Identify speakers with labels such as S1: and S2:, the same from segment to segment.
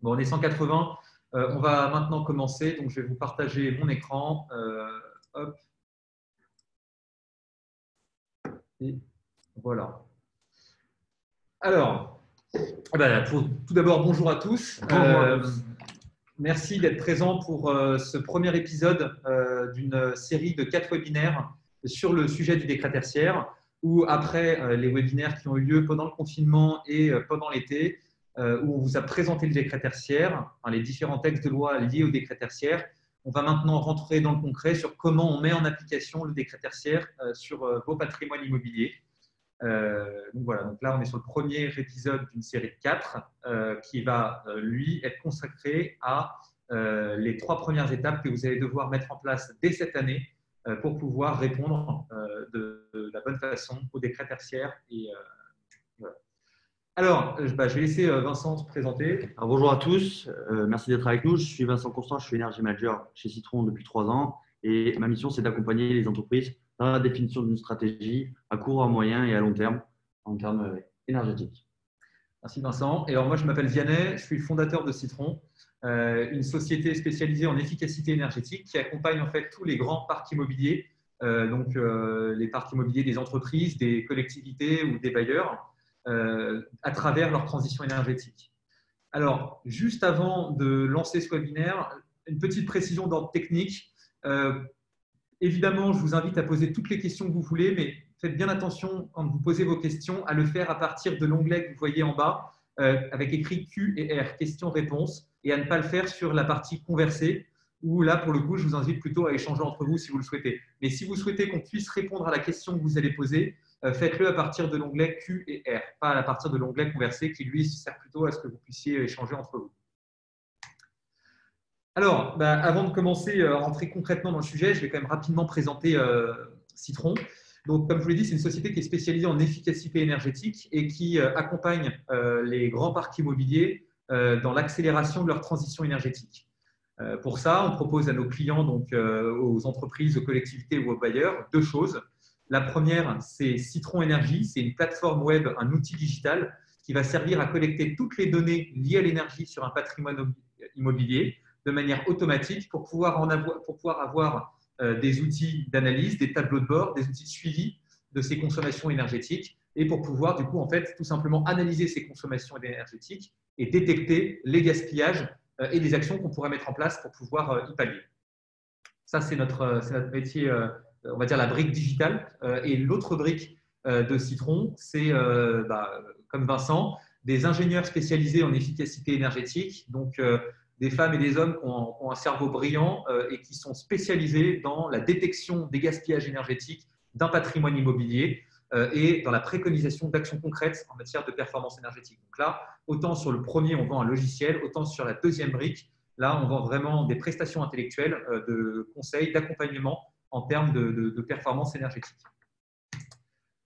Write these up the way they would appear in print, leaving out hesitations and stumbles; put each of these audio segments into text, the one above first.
S1: Bon, on est 180. On va maintenant commencer. Donc, je vais vous partager mon écran. Hop. Et voilà. Alors, tout d'abord, bonjour à tous. Merci d'être présents pour ce premier épisode d'une série de 4 webinaires sur le sujet du décret tertiaire, où après les webinaires qui ont eu lieu pendant le confinement et pendant l'été, où on vous a présenté le décret tertiaire, les différents textes de loi liés au décret tertiaire, on va maintenant rentrer dans le concret sur comment on met en application le décret tertiaire sur vos patrimoines immobiliers. Donc voilà, donc là on est sur le premier épisode d'une série de 4 qui va lui être consacré à les 3 premières étapes que vous allez devoir mettre en place dès cette année pour pouvoir répondre de la bonne façon au décret tertiaire. Et, voilà. Alors, je vais laisser Vincent se présenter.
S2: Alors, bonjour à tous, merci d'être avec nous. Je suis Vincent Constant, je suis Energy Manager chez Citron depuis 3 ans et ma mission c'est d'accompagner les entreprises dans la définition d'une stratégie à court, à moyen et à long terme en termes énergétiques.
S1: Merci Vincent. Et alors moi je m'appelle Vianney, je suis le fondateur de Citron, une société spécialisée en efficacité énergétique qui accompagne en fait tous les grands parcs immobiliers, les parcs immobiliers des entreprises, des collectivités ou des bailleurs, à travers leur transition énergétique. Alors, juste avant de lancer ce webinaire, une petite précision d'ordre technique. Évidemment, je vous invite à poser toutes les questions que vous voulez, mais faites bien attention quand vous posez vos questions à le faire à partir de l'onglet que vous voyez en bas avec écrit Q et R, questions-réponses, et à ne pas le faire sur la partie conversée où là, pour le coup, je vous invite plutôt à échanger entre vous si vous le souhaitez. Mais si vous souhaitez qu'on puisse répondre à la question que vous allez poser, faites-le à partir de l'onglet Q et R, pas à partir de l'onglet conversé qui, lui, sert plutôt à ce que vous puissiez échanger entre vous. Alors, avant de commencer à rentrer concrètement dans le sujet, je vais quand même rapidement présenter Citron. Donc, comme je vous l'ai dit, c'est une société qui est spécialisée en efficacité énergétique et qui accompagne les grands parcs immobiliers dans l'accélération de leur transition énergétique. Pour ça, on propose à nos clients, donc aux entreprises, aux collectivités ou aux bailleurs, 2 choses. La première, c'est Citron Énergie. C'est une plateforme web, un outil digital qui va servir à collecter toutes les données liées à l'énergie sur un patrimoine immobilier de manière automatique pour pouvoir avoir des outils d'analyse, des tableaux de bord, des outils de suivi de ces consommations énergétiques et pour pouvoir du coup en fait tout simplement analyser ces consommations énergétiques et détecter les gaspillages et les actions qu'on pourrait mettre en place pour pouvoir y pallier. Ça, c'est notre métier, on va dire la brique digitale. Et l'autre brique de Citron, c'est, comme Vincent, des ingénieurs spécialisés en efficacité énergétique, donc des femmes et des hommes qui ont un cerveau brillant et qui sont spécialisés dans la détection des gaspillages énergétiques d'un patrimoine immobilier et dans la préconisation d'actions concrètes en matière de performance énergétique. Donc là, autant sur le premier, on vend un logiciel, autant sur la deuxième brique, là, on vend vraiment des prestations intellectuelles de conseils, d'accompagnement en termes de performance énergétique.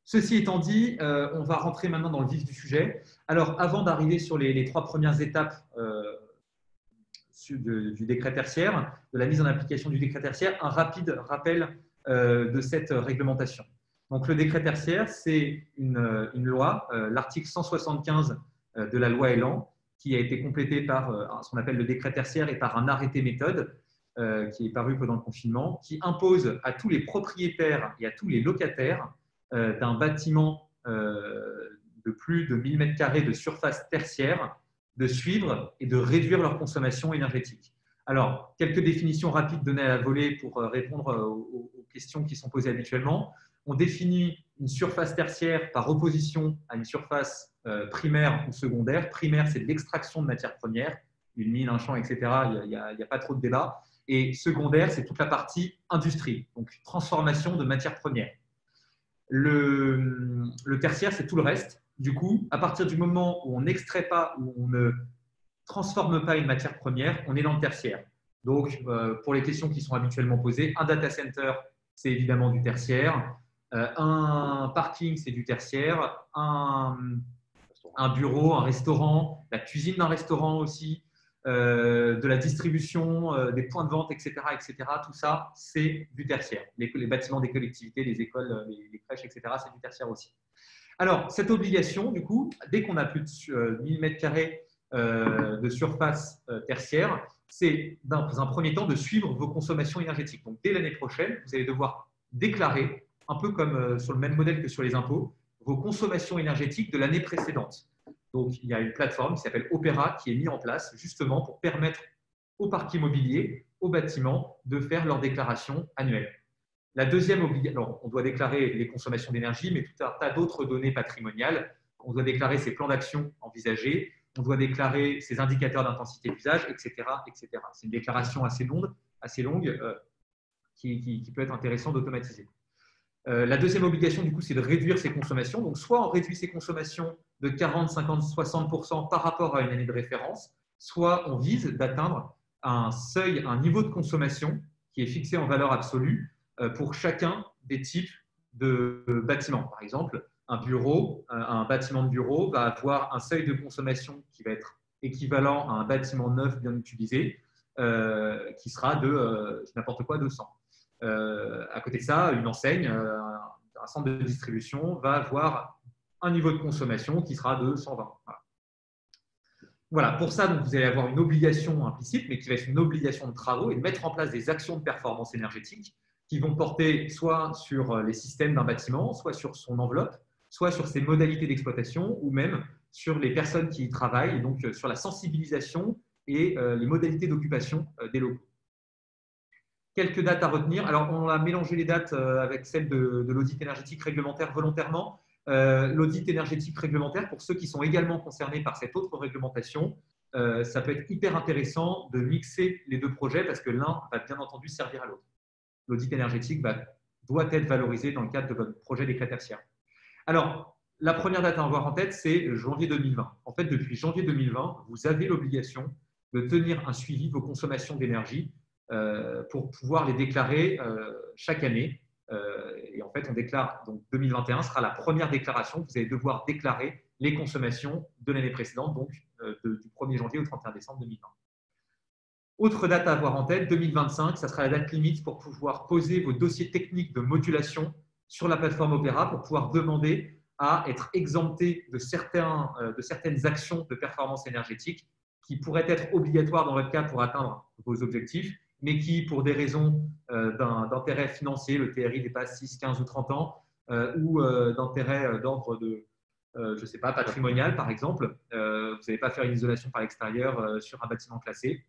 S1: Ceci étant dit, on va rentrer maintenant dans le vif du sujet. Alors, avant d'arriver sur les 3 premières étapes du décret tertiaire, de la mise en application du décret tertiaire, un rapide rappel de cette réglementation. Donc, le décret tertiaire, c'est une loi, l'article 175 de la loi Elan, qui a été complété par ce qu'on appelle le décret tertiaire et par un arrêté méthode qui est paru pendant le confinement, qui impose à tous les propriétaires et à tous les locataires d'un bâtiment de plus de 1000 m² de surface tertiaire de suivre et de réduire leur consommation énergétique. Alors, quelques définitions rapides données à la volée pour répondre aux questions qui sont posées habituellement. On définit une surface tertiaire par opposition à une surface primaire ou secondaire. Primaire, c'est de l'extraction de matières premières, une mine, un champ, etc. Il n'y a pas trop de débat. Et secondaire, c'est toute la partie industrie, donc transformation de matières premières. Le tertiaire, c'est tout le reste. Du coup, à partir du moment où on n'extrait pas, où on ne transforme pas une matière première, on est dans le tertiaire. Donc, pour les questions qui sont habituellement posées, un data center, c'est évidemment du tertiaire. Un parking, c'est du tertiaire. Un bureau, un restaurant, la cuisine d'un restaurant aussi, de la distribution, des points de vente, etc., etc. Tout ça, c'est du tertiaire. Les bâtiments des collectivités, les écoles, les crèches, etc., c'est du tertiaire aussi. Alors, cette obligation, du coup, dès qu'on a plus de 1000 m² de surface tertiaire, c'est dans un premier temps de suivre vos consommations énergétiques. Donc, dès l'année prochaine, vous allez devoir déclarer, un peu comme sur le même modèle que sur les impôts, vos consommations énergétiques de l'année précédente. Donc, il y a une plateforme qui s'appelle Opera qui est mise en place justement pour permettre au parc immobilier, aux bâtiments, de faire leur déclaration annuelle. La deuxième obligation, on doit déclarer les consommations d'énergie, mais tout un tas d'autres données patrimoniales. On doit déclarer ses plans d'action envisagés, on doit déclarer ses indicateurs d'intensité d'usage, etc., etc. C'est une déclaration assez longue qui peut être intéressant d'automatiser. La deuxième obligation, du coup, c'est de réduire ses consommations. Donc, soit on réduit ses consommations de 40, 50, 60% par rapport à une année de référence, soit on vise d'atteindre un seuil, un niveau de consommation qui est fixé en valeur absolue pour chacun des types de bâtiments. Par exemple, un bâtiment de bureau va avoir un seuil de consommation qui va être équivalent à un bâtiment neuf bien utilisé, qui sera de n'importe quoi 200. À côté de ça, une enseigne, un centre de distribution va avoir un niveau de consommation qui sera de 120. Voilà, pour ça, donc, vous allez avoir une obligation implicite, mais qui va être une obligation de travaux et de mettre en place des actions de performance énergétique qui vont porter soit sur les systèmes d'un bâtiment, soit sur son enveloppe, soit sur ses modalités d'exploitation ou même sur les personnes qui y travaillent, et donc sur la sensibilisation et les modalités d'occupation des locaux. Quelques dates à retenir. Alors, on a mélangé les dates avec celles de l'audit énergétique réglementaire volontairement. L'audit énergétique réglementaire, pour ceux qui sont également concernés par cette autre réglementation, ça peut être hyper intéressant de mixer les deux projets parce que l'un va bien entendu servir à l'autre. L'audit énergétique doit être valorisé dans le cadre de votre projet décret tertiaire. Alors, la première date à avoir en tête, c'est janvier 2020. En fait, depuis janvier 2020, vous avez l'obligation de tenir un suivi de vos consommations d'énergie pour pouvoir les déclarer chaque année. Et en fait, on déclare, donc 2021 sera la première déclaration. Vous allez devoir déclarer les consommations de l'année précédente, donc du 1er janvier au 31 décembre 2020. Autre date à avoir en tête, 2025, ça sera la date limite pour pouvoir poser vos dossiers techniques de modulation sur la plateforme Opera pour pouvoir demander à être exempté de certaines actions de performance énergétique qui pourraient être obligatoires dans votre cas pour atteindre vos objectifs, mais qui, pour des raisons d'intérêt financier, le TRI dépasse 6, 15 ou 30 ans, ou d'intérêt d'ordre de, je ne sais pas, patrimonial par exemple, vous n'allez pas faire une isolation par l'extérieur sur un bâtiment classé,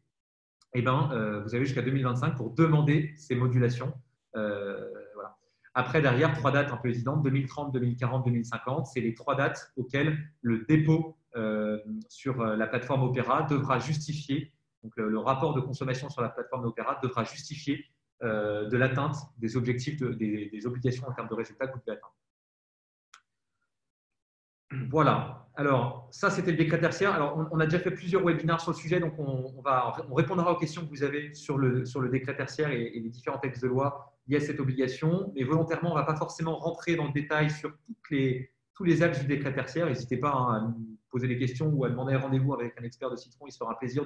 S1: eh ben, vous avez jusqu'à 2025 pour demander ces modulations. Voilà. Après, derrière, 3 dates un peu évidentes, 2030, 2040, 2050, c'est les 3 dates auxquelles le dépôt sur la plateforme Opera devra justifier, donc le rapport de consommation sur la plateforme Opera devra justifier de l'atteinte des objectifs, des obligations en termes de résultats que vous devez atteindre. Voilà. Alors, ça, c'était le décret tertiaire. Alors, on a déjà fait plusieurs webinaires sur le sujet, donc on répondra aux questions que vous avez sur le décret tertiaire et les différents textes de loi liés à cette obligation. Mais volontairement, on ne va pas forcément rentrer dans le détail sur tous les axes du décret tertiaire. N'hésitez pas à nous poser des questions ou à demander un rendez-vous avec un expert de Citron. Il se fera plaisir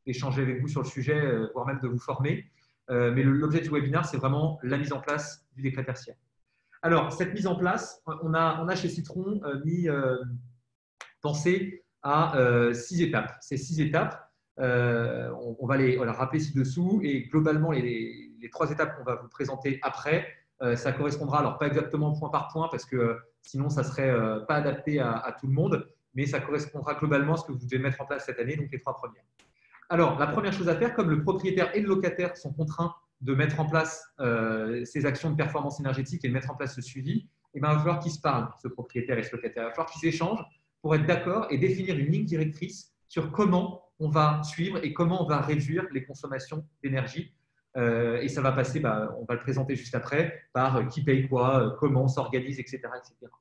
S1: d'échanger avec vous sur le sujet, voire même de vous former. Mais l'objet du webinaire, c'est vraiment la mise en place du décret tertiaire. Alors, cette mise en place, on a chez Citron pensé à 6 étapes. Ces 6 étapes, on va les rappeler ci-dessous et globalement, les 3 étapes qu'on va vous présenter après, ça correspondra, alors pas exactement point par point parce que sinon ça ne serait pas adapté à tout le monde, mais ça correspondra globalement à ce que vous devez mettre en place cette année, donc les 3 premières. Alors, la première chose à faire, comme le propriétaire et le locataire sont contraints de mettre en place ces actions de performance énergétique et de mettre en place ce suivi, il va falloir qu'ils se parlent, ce propriétaire et ce locataire. Il va falloir qu'ils s'échangent pour être d'accord et définir une ligne directrice sur comment on va suivre et comment on va réduire les consommations d'énergie. Et ça va passer, on va le présenter juste après, par qui paye quoi, comment on s'organise, etc., etc.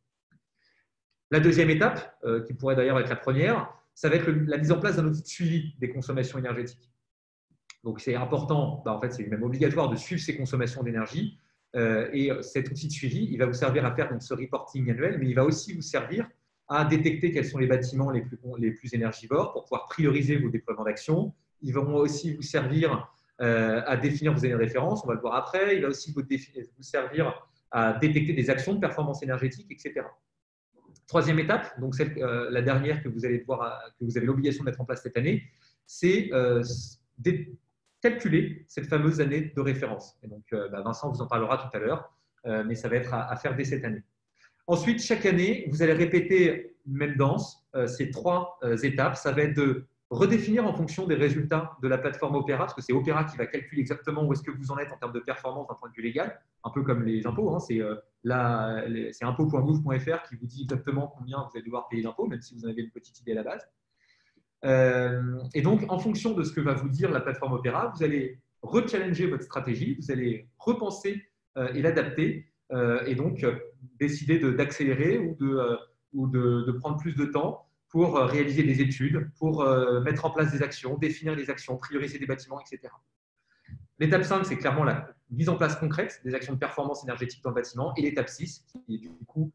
S1: La deuxième étape, qui pourrait d'ailleurs être la première, ça va être la mise en place d'un outil de suivi des consommations énergétiques. Donc, c'est important, en fait, c'est même obligatoire de suivre ces consommations d'énergie. Et cet outil de suivi, il va vous servir à faire donc, ce reporting annuel, mais il va aussi vous servir à détecter quels sont les bâtiments les plus énergivores pour pouvoir prioriser vos déploiements d'action. Ils vont aussi vous servir à définir vos années de référence, on va le voir après. Il va aussi vous servir à détecter des actions de performance énergétique, etc. Troisième étape, donc la dernière que vous avez l'obligation de mettre en place cette année, c'est calculer cette fameuse année de référence. Et donc, Vincent vous en parlera tout à l'heure, mais ça va être à faire dès cette année. Ensuite, chaque année, vous allez répéter une même danse, ces trois étapes. Ça va être de redéfinir en fonction des résultats de la plateforme Opera, parce que c'est Opera qui va calculer exactement où est-ce que vous en êtes en termes de performance d'un point de vue légal, un peu comme les impôts. Hein, c'est impôts.gouv.fr qui vous dit exactement combien vous allez devoir payer d'impôts, même si vous en avez une petite idée à la base. Et donc, en fonction de ce que va vous dire la plateforme Opera, vous allez rechallenger votre stratégie, vous allez repenser et l'adapter, et donc décider d'accélérer ou de prendre plus de temps pour réaliser des études, pour mettre en place des actions, définir les actions, prioriser des bâtiments, etc. L'étape 5, c'est clairement la mise en place concrète des actions de performance énergétique dans le bâtiment. Et l'étape 6, qui du coup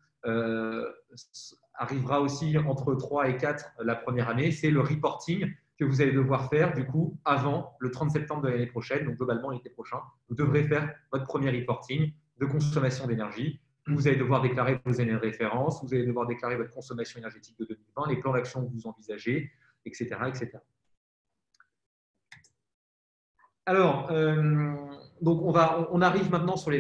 S1: arrivera aussi entre 3 et 4 la première année, c'est le reporting que vous allez devoir faire du coup avant le 30 septembre de l'année prochaine. Donc globalement, l'été prochain, vous devrez faire votre premier reporting de consommation d'énergie. Vous allez devoir déclarer vos années de référence, vous allez devoir déclarer votre consommation énergétique de 2020, les plans d'action que vous envisagez, etc. etc. Alors, donc on arrive maintenant sur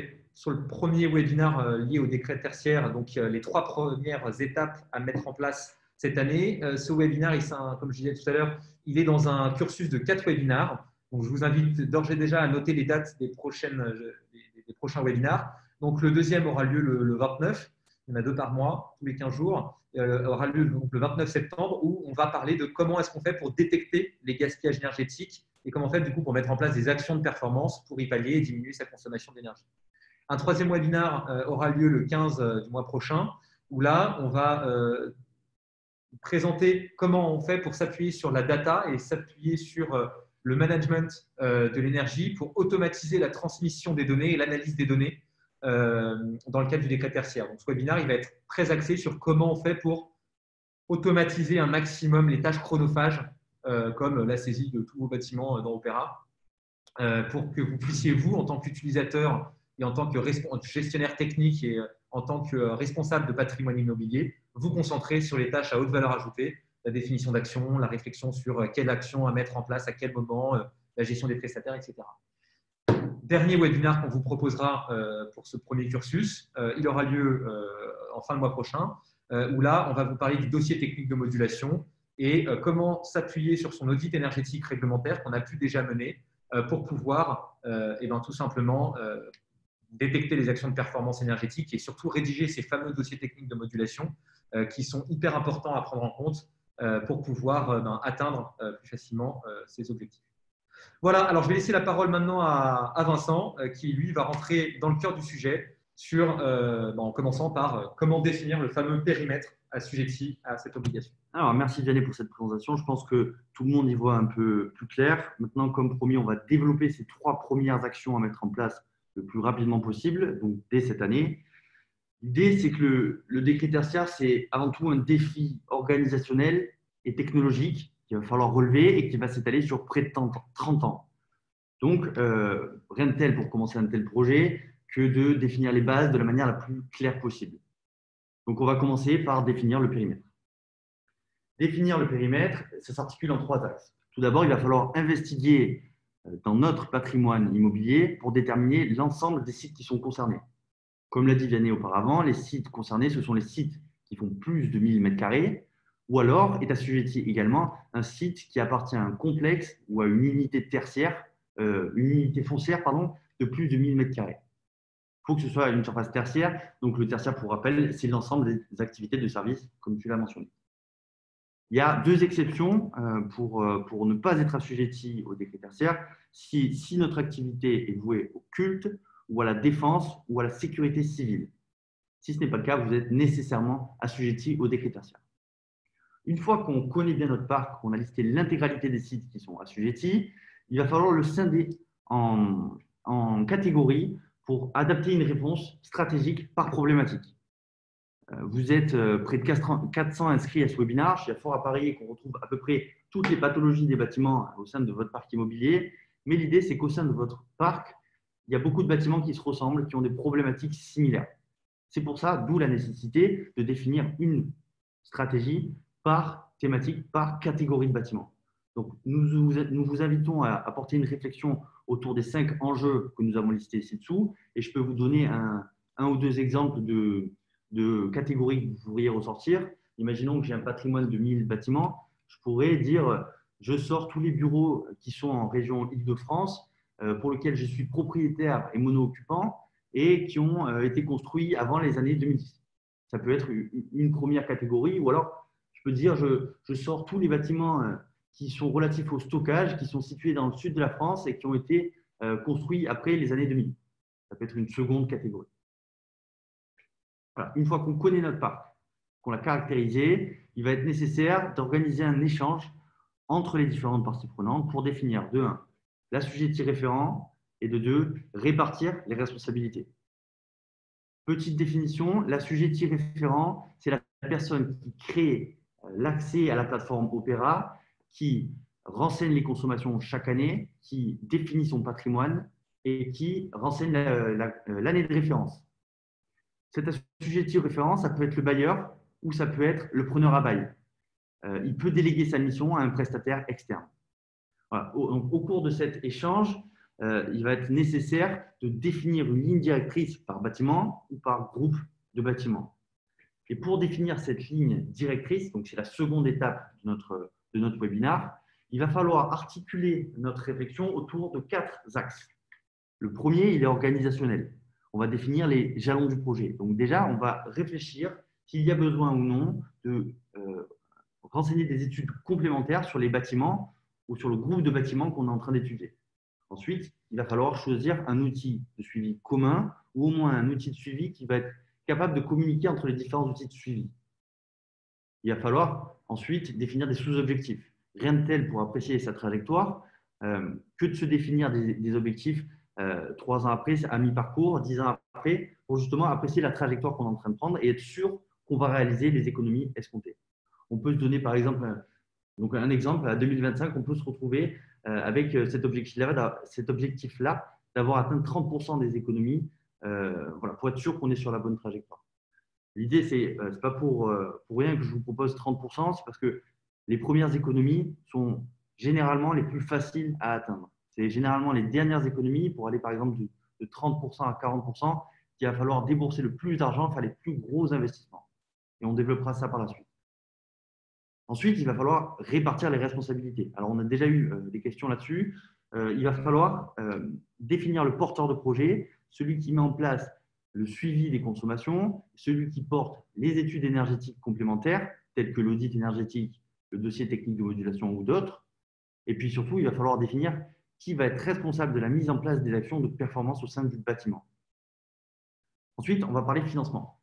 S1: le premier webinaire lié au décret tertiaire, donc les 3 premières étapes à mettre en place cette année. Ce webinaire, comme je disais tout à l'heure, il est dans un cursus de 4 webinaires. Donc, je vous invite d'ores et déjà à noter les dates des prochains webinaires. Donc, le deuxième aura lieu le 29. Il y en a 2 par mois, tous les 15 jours. Aura lieu donc, le 29 septembre, où on va parler de comment est-ce qu'on fait pour détecter les gaspillages énergétiques et comment faire du coup pour mettre en place des actions de performance pour y pallier et diminuer sa consommation d'énergie. Un troisième webinaire aura lieu le 15 du mois prochain, où là, on va présenter comment on fait pour s'appuyer sur la data et s'appuyer sur le management de l'énergie pour automatiser la transmission des données et l'analyse des données dans le cadre du décret tertiaire. Donc, ce webinaire, il va être très axé sur comment on fait pour automatiser un maximum les tâches chronophages comme la saisie de tous vos bâtiments dans Opera, pour que vous puissiez, vous, en tant qu'utilisateur et en tant que gestionnaire technique et en tant que responsable de patrimoine immobilier, vous concentrer sur les tâches à haute valeur ajoutée, la définition d'action, la réflexion sur quelle action à mettre en place, à quel moment, la gestion des prestataires, etc. Dernier webinaire qu'on vous proposera pour ce premier cursus, il aura lieu en fin de mois prochain, où là, on va vous parler du dossier technique de modulation et comment s'appuyer sur son audit énergétique réglementaire qu'on a pu déjà mener pour pouvoir tout simplement détecter les actions de performance énergétique et surtout rédiger ces fameux dossiers techniques de modulation qui sont hyper importants à prendre en compte pour pouvoir atteindre plus facilement ces objectifs. Voilà, alors je vais laisser la parole maintenant à Vincent qui, lui, va rentrer dans le cœur du sujet en commençant par comment définir le fameux périmètre assujetti à cette obligation.
S2: Alors, merci Vianney pour cette présentation. Je pense que tout le monde y voit un peu plus clair. Maintenant, comme promis, on va développer ces 3 premières actions à mettre en place le plus rapidement possible, donc dès cette année. L'idée, c'est que le décret tertiaire, c'est avant tout un défi organisationnel et technologique qu'il va falloir relever et qui va s'étaler sur près de 30 ans. Donc, rien de tel pour commencer un tel projet que de définir les bases de la manière la plus claire possible. Donc, on va commencer par définir le périmètre. Définir le périmètre, ça s'articule en 3 axes. Tout d'abord, il va falloir investiguer dans notre patrimoine immobilier pour déterminer l'ensemble des sites qui sont concernés. Comme l'a dit Vianney auparavant, les sites concernés, ce sont les sites qui font plus de 1000 m², ou alors est assujetti également un site qui appartient à un complexe ou à une unité tertiaire, une unité foncière de plus de 1000 m². Il faut que ce soit une surface tertiaire. Donc, le tertiaire, pour rappel, c'est l'ensemble des activités de service, comme tu l'as mentionné. Il y a 2 exceptions pour ne pas être assujetti au décret tertiaire si notre activité est vouée au culte ou à la défense ou à la sécurité civile. Si ce n'est pas le cas, vous êtes nécessairement assujetti au décret tertiaire. Une fois qu'on connaît bien notre parc, qu'on a listé l'intégralité des sites qui sont assujettis, il va falloir le scinder en catégories pour adapter une réponse stratégique par problématique. Vous êtes près de 400 inscrits à ce webinaire. Je suis fort à parier qu'on retrouve à peu près toutes les pathologies des bâtiments au sein de votre parc immobilier. Mais l'idée, c'est qu'au sein de votre parc, il y a beaucoup de bâtiments qui se ressemblent, qui ont des problématiques similaires. C'est pour ça, d'où la nécessité de définir une stratégie par thématique, par catégorie de bâtiment. Donc, nous vous invitons à apporter une réflexion autour des 5 enjeux que nous avons listés ci-dessous. Et je peux vous donner un ou deux exemples de catégories que vous pourriez ressortir. Imaginons que j'ai un patrimoine de 1000 bâtiments. Je pourrais dire, je sors tous les bureaux qui sont en région Île-de-France, pour lesquels je suis propriétaire et mono-occupant et qui ont été construits avant les années 2010. Ça peut être une première catégorie, ou alors je peux dire, je sors tous les bâtiments qui sont relatifs au stockage, qui sont situés dans le sud de la France et qui ont été construits après les années 2000. Ça peut être une seconde catégorie. Voilà. Une fois qu'on connaît notre parc, qu'on l'a caractérisé, il va être nécessaire d'organiser un échange entre les différentes parties prenantes pour définir, de 1, l'assujetti référent et de 2, répartir les responsabilités. Petite définition, l'assujetti référent, c'est la personne qui crée l'accès à la plateforme Opera, qui renseigne les consommations chaque année, qui définit son patrimoine et qui renseigne l'année de référence. Cet assujetti référent, ça peut être le bailleur ou ça peut être le preneur à bail. Il peut déléguer sa mission à un prestataire externe. Voilà. Au cours de cet échange, il va être nécessaire de définir une ligne directrice par bâtiment ou par groupe de bâtiments. Et pour définir cette ligne directrice, donc c'est la seconde étape de notre webinaire, il va falloir articuler notre réflexion autour de 4 axes. Le premier, il est organisationnel. On va définir les jalons du projet. Donc déjà, on va réfléchir s'il y a besoin ou non de renseigner des études complémentaires sur les bâtiments ou sur le groupe de bâtiments qu'on est en train d'étudier. Ensuite, il va falloir choisir un outil de suivi commun ou au moins un outil de suivi qui va être capable de communiquer entre les différents outils de suivi. Il va falloir ensuite définir des sous-objectifs. Rien de tel pour apprécier sa trajectoire que de se définir des objectifs 3 ans après, à mi-parcours, 10 ans après, pour justement apprécier la trajectoire qu'on est en train de prendre et être sûr qu'on va réaliser les économies escomptées. On peut se donner par exemple un exemple, à 2025, on peut se retrouver avec cet objectif-là d'avoir atteint 30% des économies voilà, pour être sûr qu'on est sur la bonne trajectoire. L'idée, c'est pas pour rien que je vous propose 30%, c'est parce que les premières économies sont généralement les plus faciles à atteindre. C'est généralement les dernières économies pour aller par exemple de 30% à 40% qu'il va falloir débourser le plus d'argent, faire les plus gros investissements. Et on développera ça par la suite. Ensuite, il va falloir répartir les responsabilités. Alors, on a déjà eu des questions là-dessus. Il va falloir définir le porteur de projet, celui qui met en place le suivi des consommations, celui qui porte les études énergétiques complémentaires, telles que l'audit énergétique, le dossier technique de modulation ou d'autres. Et puis surtout, il va falloir définir qui va être responsable de la mise en place des actions de performance au sein du bâtiment. Ensuite, on va parler de financement.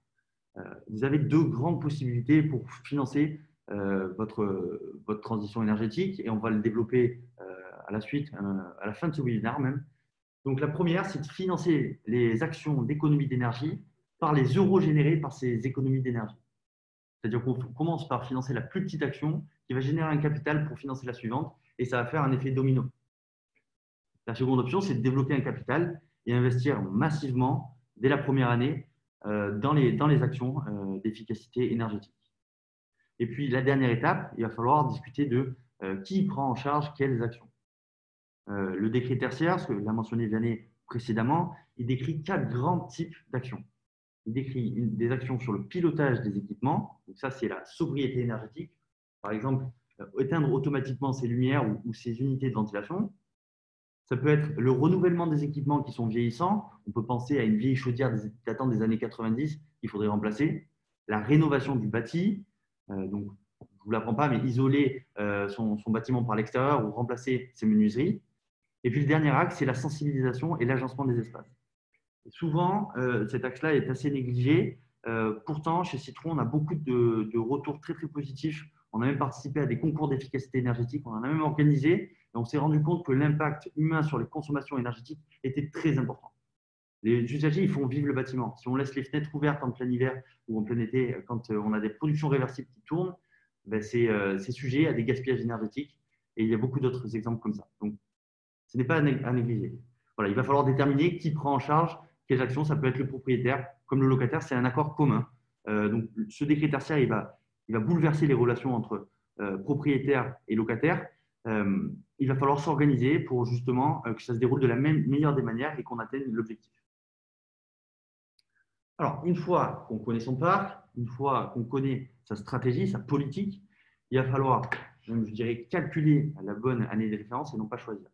S2: Vous avez 2 grandes possibilités pour financer votre transition énergétique et on va le développer à la suite, à la fin de ce webinaire même. Donc, la première, c'est de financer les actions d'économie d'énergie par les euros générés par ces économies d'énergie. C'est-à-dire qu'on commence par financer la plus petite action qui va générer un capital pour financer la suivante et ça va faire un effet domino. La seconde option, c'est de développer un capital et investir massivement dès la première année dans les actions d'efficacité énergétique. Et puis, la dernière étape, il va falloir discuter de qui prend en charge quelles actions. Le décret tertiaire, ce que l'a mentionné Vianney précédemment, il décrit 4 grands types d'actions. Il décrit des actions sur le pilotage des équipements. Donc ça, c'est la sobriété énergétique. Par exemple, éteindre automatiquement ses lumières ou ses unités de ventilation. Ça peut être le renouvellement des équipements qui sont vieillissants. On peut penser à une vieille chaudière datant des années 90 qu'il faudrait remplacer. La rénovation du bâti. Donc, je ne vous l'apprends pas, mais isoler son bâtiment par l'extérieur ou remplacer ses menuiseries. Et puis, le dernier axe, c'est la sensibilisation et l'agencement des espaces. Et souvent, cet axe-là est assez négligé. Pourtant, chez Citron, on a beaucoup de retours très, très positifs. On a même participé à des concours d'efficacité énergétique. On en a même organisé. Et on s'est rendu compte que l'impact humain sur les consommations énergétiques était très important. Les usagers, ils font vivre le bâtiment. Si on laisse les fenêtres ouvertes en plein hiver ou en plein été, quand on a des productions réversibles qui tournent, ben c'est sujet à des gaspillages énergétiques. Et il y a beaucoup d'autres exemples comme ça. Donc, ce n'est pas à négliger. Voilà, il va falloir déterminer qui prend en charge quelles actions. Ça peut être le propriétaire, comme le locataire, c'est un accord commun. Donc, ce décret tertiaire, il va il va bouleverser les relations entre propriétaires et locataires. Il va falloir s'organiser pour justement que ça se déroule de la meilleure des manières et qu'on atteigne l'objectif. Alors, une fois qu'on connaît son parc, une fois qu'on connaît sa stratégie, sa politique, il va falloir, je dirais, calculer la bonne année de référence et non pas choisir.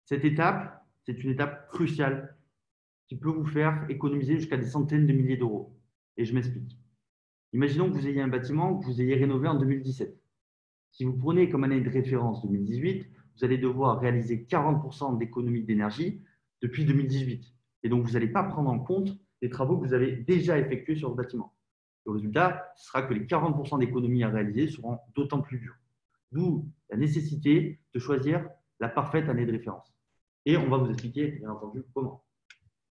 S2: Cette étape, c'est une étape cruciale qui peut vous faire économiser jusqu'à des centaines de milliers d'euros. Et je m'explique. Imaginons que vous ayez un bâtiment que vous ayez rénové en 2017. Si vous prenez comme année de référence 2018, vous allez devoir réaliser 40% d'économie d'énergie depuis 2018. Et donc, vous n'allez pas prendre en compte les travaux que vous avez déjà effectués sur le bâtiment. Le résultat, ce sera que les 40% d'économies à réaliser seront d'autant plus durs. D'où la nécessité de choisir la parfaite année de référence. Et on va vous expliquer, bien entendu, comment.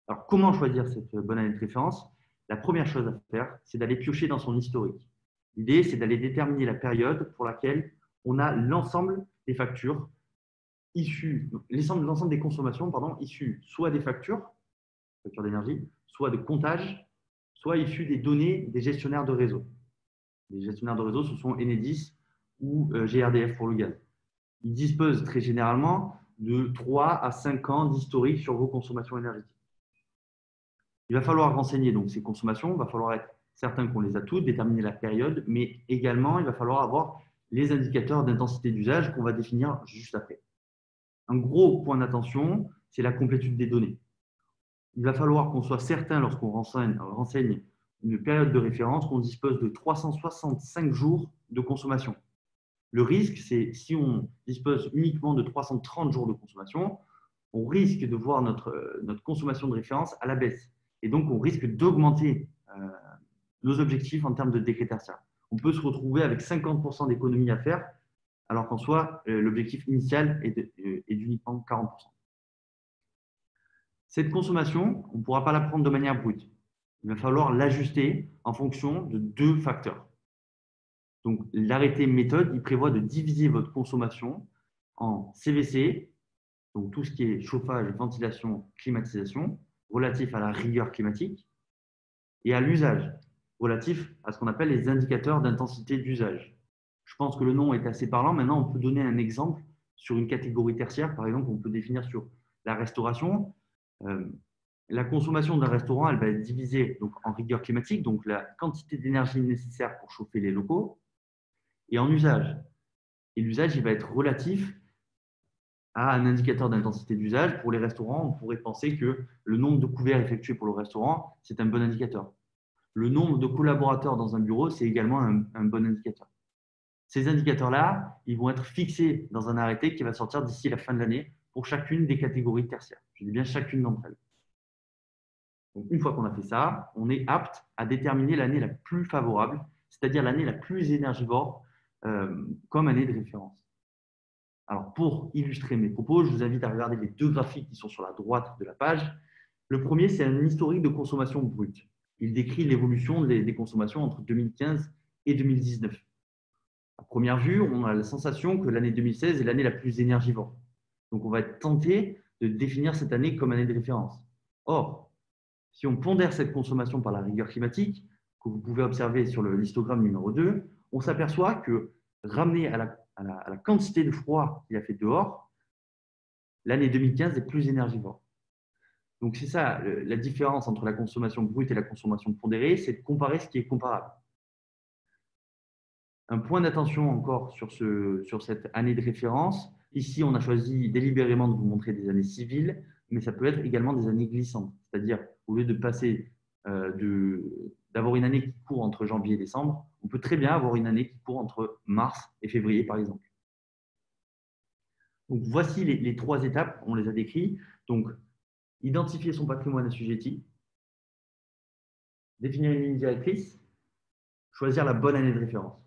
S2: Alors, comment choisir cette bonne année de référence? La première chose à faire, c'est d'aller piocher dans son historique. L'idée, c'est d'aller déterminer la période pour laquelle on a l'ensemble des factures issues, l'ensemble des consommations issues soit des factures d'énergie, soit de comptage, soit issues des données des gestionnaires de réseau. Les gestionnaires de réseau, ce sont Enedis ou GRDF pour le gaz. Ils disposent très généralement de 3 à 5 ans d'historique sur vos consommations énergétiques. Il va falloir renseigner donc ces consommations, il va falloir être certain qu'on les a toutes, déterminer la période, mais également il va falloir avoir les indicateurs d'intensité d'usage qu'on va définir juste après. Un gros point d'attention, c'est la complétude des données. Il va falloir qu'on soit certain lorsqu'on renseigne une période de référence qu'on dispose de 365 jours de consommation. Le risque, c'est si on dispose uniquement de 330 jours de consommation, on risque de voir notre consommation de référence à la baisse. Et donc, on risque d'augmenter nos objectifs en termes de décret tertiaire. On peut se retrouver avec 50% d'économie à faire, alors qu'en soi, l'objectif initial est d'uniquement 40%. Cette consommation, on ne pourra pas la prendre de manière brute. Il va falloir l'ajuster en fonction de 2 facteurs. Donc, l'arrêté méthode, il prévoit de diviser votre consommation en CVC, donc tout ce qui est chauffage, ventilation, climatisation, relatif à la rigueur climatique, et à l'usage, relatif à ce qu'on appelle les indicateurs d'intensité d'usage. Je pense que le nom est assez parlant. Maintenant, on peut donner un exemple sur une catégorie tertiaire. Par exemple, on peut définir sur la restauration. La consommation d'un restaurant, elle va être divisée donc, en rigueur climatique, donc la quantité d'énergie nécessaire pour chauffer les locaux, et en usage. Et l'usage, il va être relatif à un indicateur d'intensité d'usage. Pour les restaurants, on pourrait penser que le nombre de couverts effectués pour le restaurant, c'est un bon indicateur. Le nombre de collaborateurs dans un bureau, c'est également un bon indicateur. Ces indicateurs-là, ils vont être fixés dans un arrêté qui va sortir d'ici la fin de l'année pour chacune des catégories tertiaires. Je dis bien chacune d'entre elles. Donc, une fois qu'on a fait ça, on est apte à déterminer l'année la plus favorable, c'est-à-dire l'année la plus énergivore comme année de référence. Alors, pour illustrer mes propos, je vous invite à regarder les 2 graphiques qui sont sur la droite de la page. Le premier, c'est un historique de consommation brute. Il décrit l'évolution des consommations entre 2015 et 2019. À première vue, on a la sensation que l'année 2016 est l'année la plus énergivore. Donc, on va être tenté de définir cette année comme année de référence. Or, si on pondère cette consommation par la rigueur climatique, que vous pouvez observer sur l'histogramme numéro 2, on s'aperçoit que ramené à la quantité de froid qu'il a fait dehors, l'année 2015 est plus énergivore. Donc, c'est ça, la différence entre la consommation brute et la consommation pondérée, c'est de comparer ce qui est comparable. Un point d'attention encore sur cette année de référence. Ici, on a choisi délibérément de vous montrer des années civiles, mais ça peut être également des années glissantes. C'est-à-dire, au lieu de passer d'avoir une année qui court entre janvier et décembre, on peut très bien avoir une année qui court entre mars et février, par exemple. Donc, voici les 3 étapes, on les a décrites. Donc, identifier son patrimoine assujetti, définir une ligne directrice, choisir la bonne année de référence.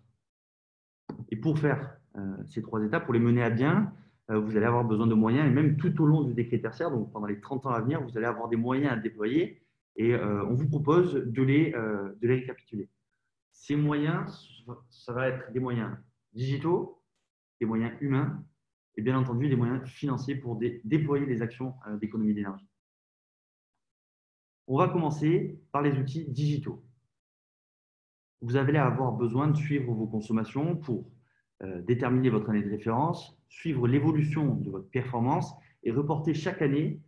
S2: Et pour faire ces 3 étapes, pour les mener à bien, vous allez avoir besoin de moyens, et même tout au long du décret tertiaire, donc pendant les 30 ans à venir, vous allez avoir des moyens à déployer, et on vous propose de les récapituler. Ces moyens, ça va être des moyens digitaux, des moyens humains, et bien entendu des moyens financiers pour déployer des actions d'économie d'énergie. On va commencer par les outils digitaux. vous allez avoir besoin de suivre vos consommations pour déterminer votre année de référence, suivre l'évolution de votre performance et reporter chaque année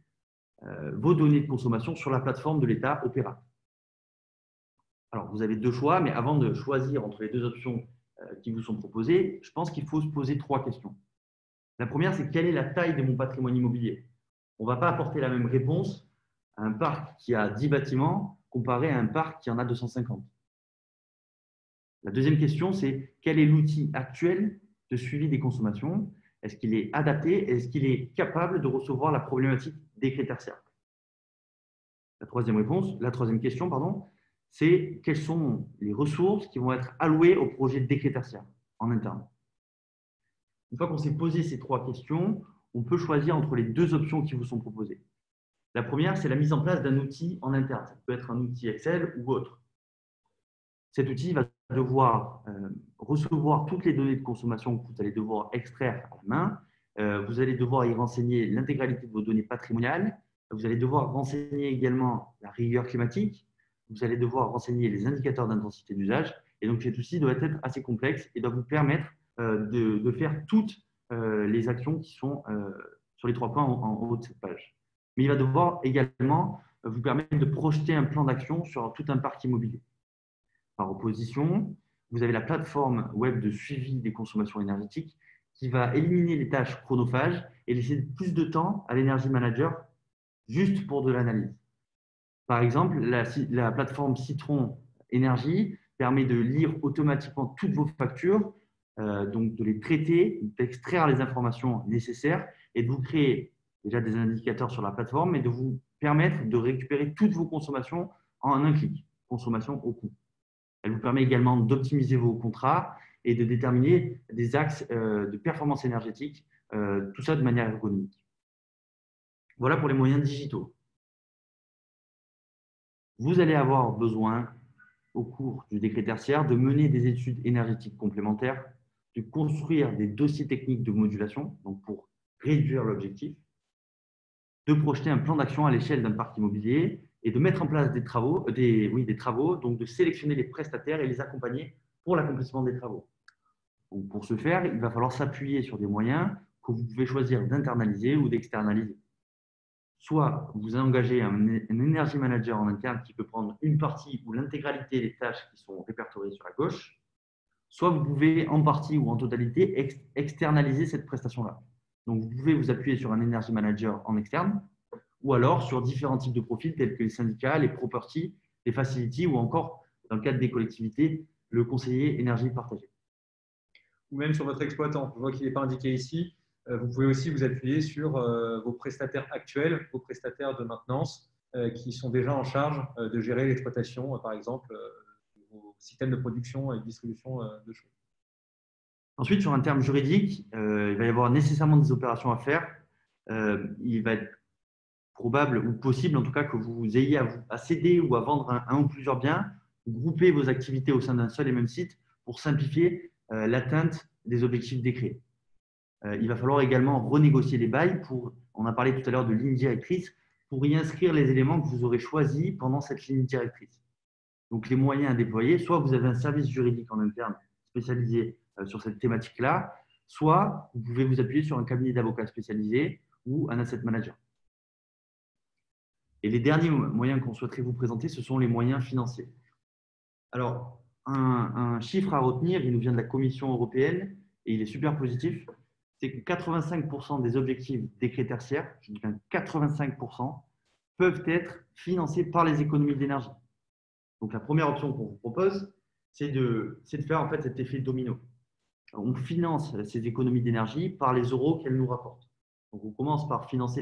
S2: vos données de consommation sur la plateforme de l'État Opéra. Alors, vous avez deux choix, mais avant de choisir entre les deux options qui vous sont proposées, je pense qu'il faut se poser trois questions. La première, c'est quelle est la taille de mon patrimoine immobilier? On ne va pas apporter la même réponse à un parc qui a 10 bâtiments comparé à un parc qui en a 250. La deuxième question, c'est quel est l'outil actuel de suivi des consommations? Est-ce qu'il est adapté? Est-ce qu'il est capable de recevoir la problématique décret tertiaire? La troisième question, c'est quelles sont les ressources qui vont être allouées au projet de décret tertiaire en interne. Une fois qu'on s'est posé ces trois questions, on peut choisir entre les deux options qui vous sont proposées. La première, c'est la mise en place d'un outil en interne. Ça peut être un outil Excel ou autre. Cet outil va devoir recevoir toutes les données de consommation que vous allez devoir extraire à la main. Vous allez devoir y renseigner l'intégralité de vos données patrimoniales. Vous allez devoir renseigner également la rigueur climatique. Vous allez devoir renseigner les indicateurs d'intensité d'usage. Et donc, cet outil doit être assez complexe et doit vous permettre de faire toutes les actions qui sont sur les trois points en haut de cette page. Mais il va devoir également vous permettre de projeter un plan d'action sur tout un parc immobilier. Par opposition, vous avez la plateforme web de suivi des consommations énergétiques qui va éliminer les tâches chronophages et laisser plus de temps à l'Energy Manager juste pour de l'analyse. Par exemple, la plateforme Citron Énergie permet de lire automatiquement toutes vos factures, donc de les traiter, d'extraire les informations nécessaires et de vous créer déjà des indicateurs sur la plateforme et de vous permettre de récupérer toutes vos consommations en un clic, consommation au coût. Elle vous permet également d'optimiser vos contrats et de déterminer des axes de performance énergétique, tout ça de manière ergonomique. Voilà pour les moyens digitaux. Vous allez avoir besoin, au cours du décret tertiaire, de mener des études énergétiques complémentaires, de construire des dossiers techniques de modulation, donc pour réduire l'objectif, de projeter un plan d'action à l'échelle d'un parc immobilier et de mettre en place des travaux, donc de sélectionner les prestataires et les accompagner pour l'accomplissement des travaux. Donc pour ce faire, il va falloir s'appuyer sur des moyens que vous pouvez choisir d'internaliser ou d'externaliser. Soit vous engagez un Energy Manager en interne qui peut prendre une partie ou l'intégralité des tâches qui sont répertoriées sur la gauche, soit vous pouvez en partie ou en totalité externaliser cette prestation-là. Donc vous pouvez vous appuyer sur un Energy Manager en externe ou alors sur différents types de profils tels que les syndicats, les property, les facilities ou encore, dans le cadre des collectivités, le conseiller énergie partagée.
S1: Ou même sur votre exploitant. Je vois qu'il n'est pas indiqué ici. Vous pouvez aussi vous appuyer sur vos prestataires actuels, vos prestataires de maintenance qui sont déjà en charge de gérer l'exploitation, par exemple, vos systèmes de production et de distribution de chaux.
S2: Ensuite, sur un terme juridique, il va y avoir nécessairement des opérations à faire. Il va être probable ou possible, en tout cas, que vous ayez à céder ou à vendre un ou plusieurs biens, grouper vos activités au sein d'un seul et même site pour simplifier l'atteinte des objectifs décrits. Il va falloir également renégocier les bails on a parlé tout à l'heure de ligne directrice, pour y inscrire les éléments que vous aurez choisis pendant cette ligne directrice. Donc, les moyens à déployer, soit vous avez un service juridique en interne spécialisé sur cette thématique-là, soit vous pouvez vous appuyer sur un cabinet d'avocats spécialisé ou un asset manager. Et les derniers moyens qu'on souhaiterait vous présenter, ce sont les moyens financiers. Alors, un chiffre à retenir, il nous vient de la Commission européenne et il est super positif, c'est que 85% des objectifs décret tertiaire, je dis bien 85%, peuvent être financés par les économies d'énergie. Donc, la première option qu'on vous propose, c'est de faire en fait cet effet domino. On finance ces économies d'énergie par les euros qu'elles nous rapportent. Donc, on commence par financer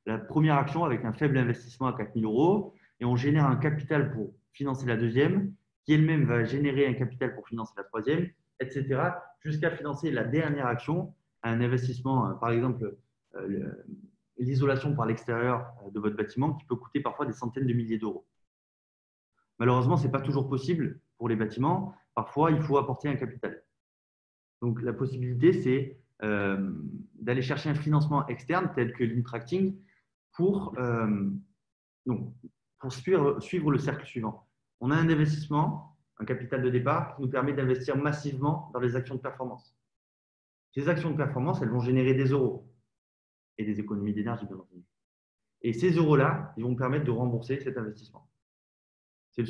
S2: la première action avec un faible investissement à 4 000 euros et on génère un capital pour financer la deuxième, qui elle-même va générer un capital pour financer la troisième, etc., jusqu'à financer la dernière action, un investissement, par exemple, l'isolation par l'extérieur de votre bâtiment qui peut coûter parfois des centaines de milliers d'euros. Malheureusement, ce n'est pas toujours possible pour les bâtiments. Parfois, il faut apporter un capital. Donc, la possibilité, c'est d'aller chercher un financement externe tel que l'Intracting pour suivre le cercle suivant. On a un investissement un capital de départ qui nous permet d'investir massivement dans les actions de performance. Ces actions de performance, elles vont générer des euros et des économies d'énergie, bien entendu. Et ces euros-là, ils vont permettre de rembourser cet investissement. C'est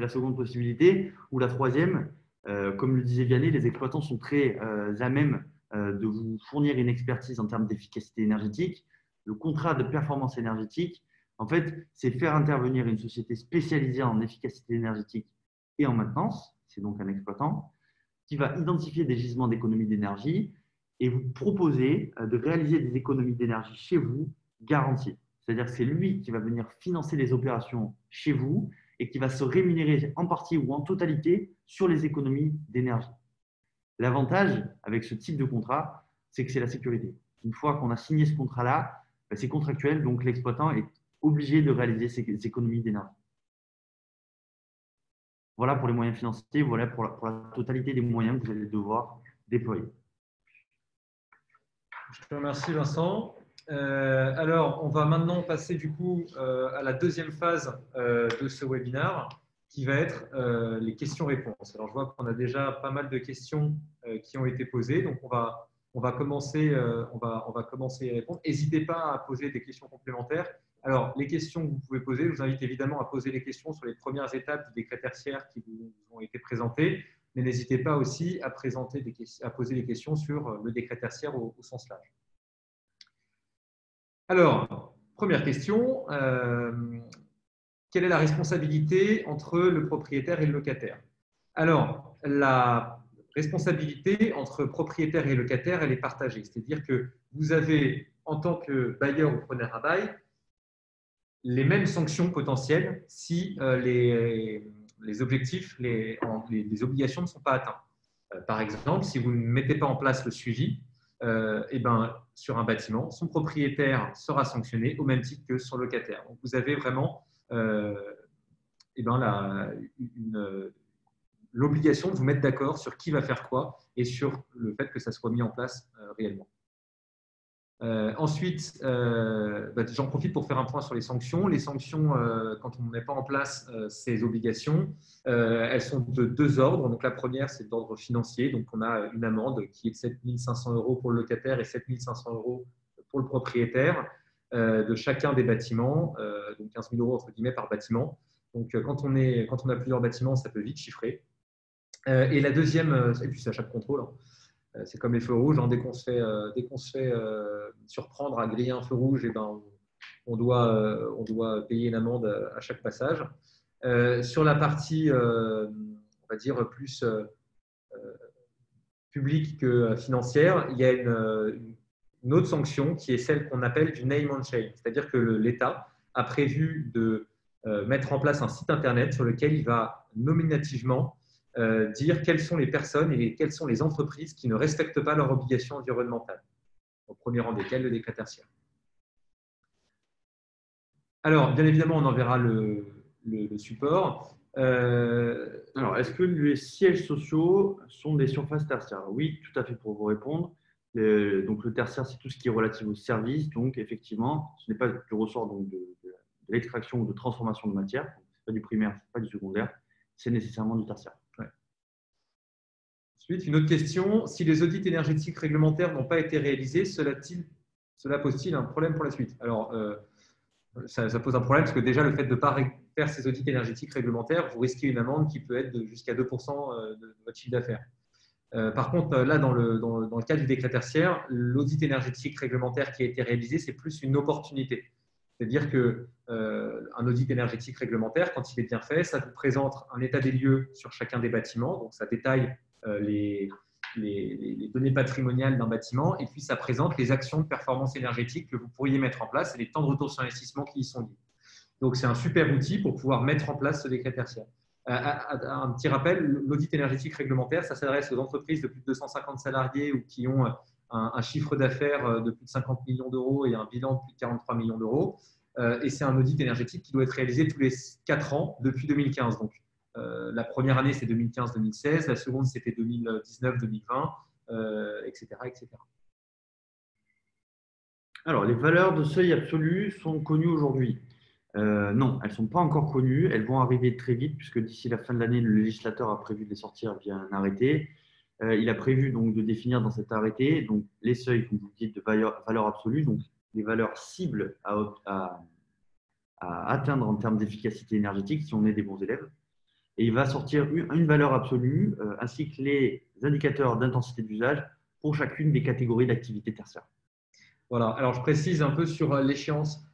S2: la seconde possibilité. Ou la troisième, comme le disait Vianney, les exploitants sont très à même de vous fournir une expertise en termes d'efficacité énergétique. Le contrat de performance énergétique, en fait, c'est faire intervenir une société spécialisée en efficacité énergétique et en maintenance, c'est donc un exploitant, qui va identifier des gisements d'économie d'énergie et vous proposer de réaliser des économies d'énergie chez vous garanties. C'est-à-dire que c'est lui qui va venir financer les opérations chez vous et qui va se rémunérer en partie ou en totalité sur les économies d'énergie. L'avantage avec ce type de contrat, c'est que c'est la sécurité. Une fois qu'on a signé ce contrat-là, c'est contractuel, donc l'exploitant est obligé de réaliser ces économies d'énergie. Voilà pour les moyens financiers, voilà pour la totalité des moyens que vous allez devoir déployer.
S1: Je te remercie Vincent. Alors, on va maintenant passer du coup à la deuxième phase de ce webinaire qui va être les questions-réponses. Alors, je vois qu'on a déjà pas mal de questions qui ont été posées, donc on va commencer à répondre. N'hésitez pas à poser des questions complémentaires. Alors, les questions que vous pouvez poser, je vous invite évidemment à poser les questions sur les premières étapes du décret tertiaire qui vous ont été présentées, mais n'hésitez pas aussi à poser des questions sur le décret tertiaire au sens large. Alors, première question, quelle est la responsabilité entre le propriétaire et le locataire? Alors, la responsabilité entre propriétaire et locataire, elle est partagée. C'est-à-dire que vous avez, en tant que bailleur ou preneur à bail, les mêmes sanctions potentielles si les objectifs, les obligations ne sont pas atteintes. Par exemple, si vous ne mettez pas en place le suivi, sur un bâtiment, son propriétaire sera sanctionné au même titre que son locataire. Donc, vous avez vraiment l'obligation de vous mettre d'accord sur qui va faire quoi et sur le fait que ça soit mis en place réellement. Ensuite, j'en profite pour faire un point sur les sanctions. Les sanctions, quand on ne met pas en place ces obligations, elles sont de deux ordres. Donc, la première, c'est d'ordre financier. Donc, on a une amende qui est de 7 500 € pour le locataire et 7 500 € pour le propriétaire de chacun des bâtiments, donc 15 000 € entre guillemets par bâtiment. Donc, quand on a plusieurs bâtiments, ça peut vite chiffrer. Et la deuxième, et puis c'est à chaque contrôle, hein. C'est comme les feux rouges, hein. Dès qu'on se fait surprendre à griller un feu rouge, on doit payer une amende à chaque passage. Sur la partie, on va dire, plus publique que financière, il y a une autre sanction qui est celle qu'on appelle du name on chain. C'est-à-dire que l'État a prévu de mettre en place un site internet sur lequel il va nominativement dire quelles sont les personnes et quelles sont les entreprises qui ne respectent pas leurs obligations environnementales, au premier rang desquelles le décret tertiaire. Alors, bien évidemment, on enverra le support.
S2: Alors, est-ce que les sièges sociaux sont des surfaces tertiaires? Oui, tout à fait, pour vous répondre. Donc, le tertiaire, c'est tout ce qui est relatif aux services. Donc, effectivement, ce n'est pas du ressort donc, de l'extraction ou de transformation de matière. Ce n'est pas du primaire, ce n'est pas du secondaire. C'est nécessairement du tertiaire.
S1: Ouais. Ensuite, une autre question. Si les audits énergétiques réglementaires n'ont pas été réalisés, cela pose-t-il un problème pour la suite? Alors, ça pose un problème parce que déjà, le fait de ne pas faire ces audits énergétiques réglementaires, vous risquez une amende qui peut être jusqu'à 2% de votre chiffre d'affaires. Par contre, là, dans le cas du décret tertiaire, l'audit énergétique réglementaire qui a été réalisé, c'est plus une opportunité. C'est-à-dire qu'un audit énergétique réglementaire, quand il est bien fait, ça vous présente un état des lieux sur chacun des bâtiments. Donc, ça détaille les données patrimoniales d'un bâtiment et puis ça présente les actions de performance énergétique que vous pourriez mettre en place et les temps de retour sur investissement qui y sont liés. Donc, c'est un super outil pour pouvoir mettre en place ce décret tertiaire. Un petit rappel, l'audit énergétique réglementaire, ça s'adresse aux entreprises de plus de 250 salariés ou qui ont un chiffre d'affaires de plus de 50 millions d'euros et un bilan de plus de 43 millions d'euros. Et c'est un audit énergétique qui doit être réalisé tous les 4 ans depuis 2015. Donc, la première année, c'est 2015-2016, la seconde, c'était 2019-2020, etc., etc.
S2: Alors, les valeurs de seuil absolu sont connues aujourd'hui. Non, elles ne sont pas encore connues. Elles vont arriver très vite puisque d'ici la fin de l'année, le législateur a prévu de les sortir via un arrêté. Il a prévu donc de définir dans cet arrêté donc, les seuils, comme vous dites, de valeur absolue, donc les valeurs cibles à atteindre en termes d'efficacité énergétique si on est des bons élèves. Et il va sortir une valeur absolue ainsi que les indicateurs d'intensité d'usage pour chacune des catégories d'activités tertiaires.
S1: Voilà. Alors, je précise un peu sur l'échéance.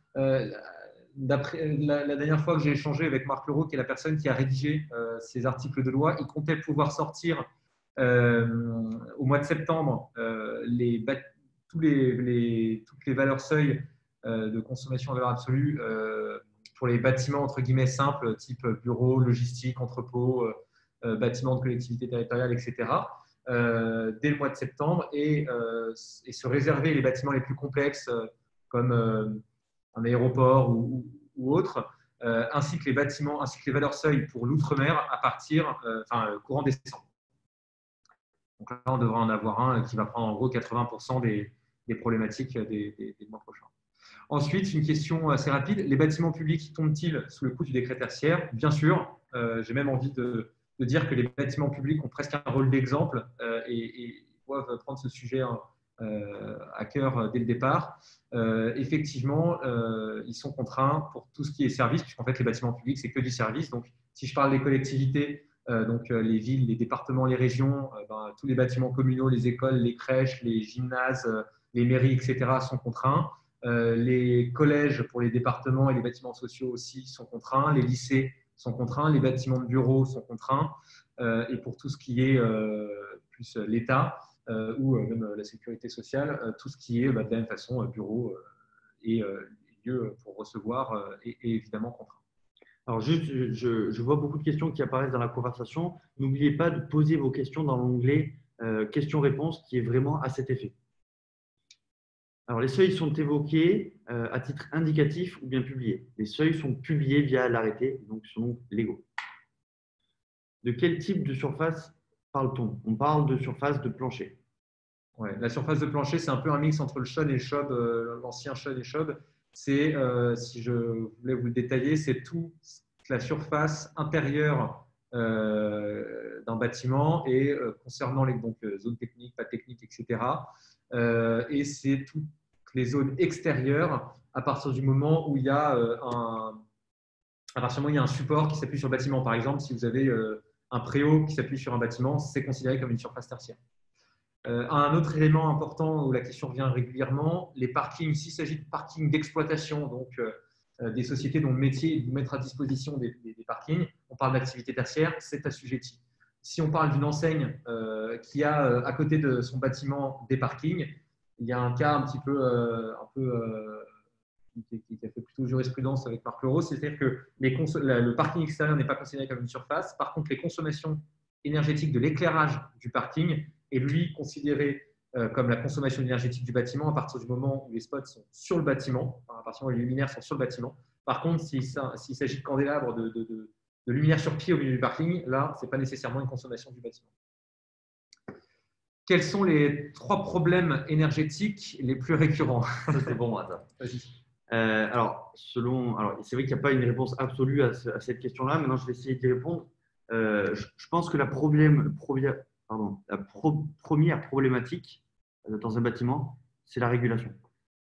S1: D'après la dernière fois que j'ai échangé avec Marc Leroux, qui est la personne qui a rédigé ces articles de loi, il comptait pouvoir sortir au mois de septembre toutes les valeurs seuils de consommation en valeur absolue pour les bâtiments entre guillemets simples, type bureau, logistique, entrepôt, bâtiments de collectivité territoriale, etc. Dès le mois de septembre et se réserver les bâtiments les plus complexes comme un aéroport ou autre, ainsi que les bâtiments, ainsi que les valeurs seuil pour l'outre-mer à partir courant décembre. Donc là, on devrait en avoir un qui va prendre en gros 80% des problématiques des mois prochains. Ensuite, une question assez rapide. Les bâtiments publics tombent-ils sous le coup du décret tertiaire? Bien sûr. J'ai même envie de dire que les bâtiments publics ont presque un rôle d'exemple et doivent prendre ce sujet à cœur dès le départ. Effectivement, ils sont contraints pour tout ce qui est service, puisqu'en fait, les bâtiments publics, c'est que du service. Donc, si je parle des collectivités, les villes, les départements, les régions, tous les bâtiments communaux, les écoles, les crèches, les gymnases, les mairies, etc. sont contraints. Les collèges pour les départements et les bâtiments sociaux aussi sont contraints. Les lycées sont contraints. Les bâtiments de bureaux sont contraints. Et pour tout ce qui est plus l'État ou même la sécurité sociale, tout ce qui est de la même façon bureau et lieu pour recevoir est évidemment contraint.
S2: Alors juste, je vois beaucoup de questions qui apparaissent dans la conversation. N'oubliez pas de poser vos questions dans l'onglet questions-réponses qui est vraiment à cet effet. Alors, les seuils sont évoqués à titre indicatif ou bien publiés. Les seuils sont publiés via l'arrêté, donc sont légaux. De quel type de surface parle-t-on? On parle de surface de plancher.
S1: Ouais, la surface de plancher, c'est un peu un mix entre le SHOD et le SHOB, l'ancien SHOD et SHOB. C'est, si je voulais vous le détailler, c'est toute la surface intérieure d'un bâtiment et concernant les zones techniques, pas techniques, etc. Et c'est toutes les zones extérieures à partir du moment où il y a un support qui s'appuie sur le bâtiment. Par exemple, si vous avez un préau qui s'appuie sur un bâtiment, c'est considéré comme une surface tertiaire. Un autre élément important où la question revient régulièrement, les parkings, s'il s'agit de parkings d'exploitation, donc des sociétés dont le métier est de mettre à disposition des parkings, on parle d'activité tertiaire, c'est assujetti. Si on parle d'une enseigne qui a à côté de son bâtiment des parkings, il y a un cas un petit peu, qui a fait plutôt jurisprudence avec Marc Leroux, c'est-à-dire que le parking extérieur n'est pas considéré comme une surface. Par contre, les consommations énergétiques de l'éclairage du parking est lui considéré comme la consommation énergétique du bâtiment à partir du moment où les spots sont sur le bâtiment, à partir du moment où les luminaires sont sur le bâtiment. Par contre, s'il s'agit de candélabres, de lumière sur pied au milieu du parking, là, ce n'est pas nécessairement une consommation du bâtiment. Quels sont les 3 problèmes énergétiques les plus récurrents?
S2: Ça, c'est pour moi, ça.
S1: Vas-y.
S2: Alors, c'est vrai qu'il n'y a pas une réponse absolue à cette question-là. Maintenant, je vais essayer d'y répondre. Je pense que la première problématique dans un bâtiment, c'est la régulation.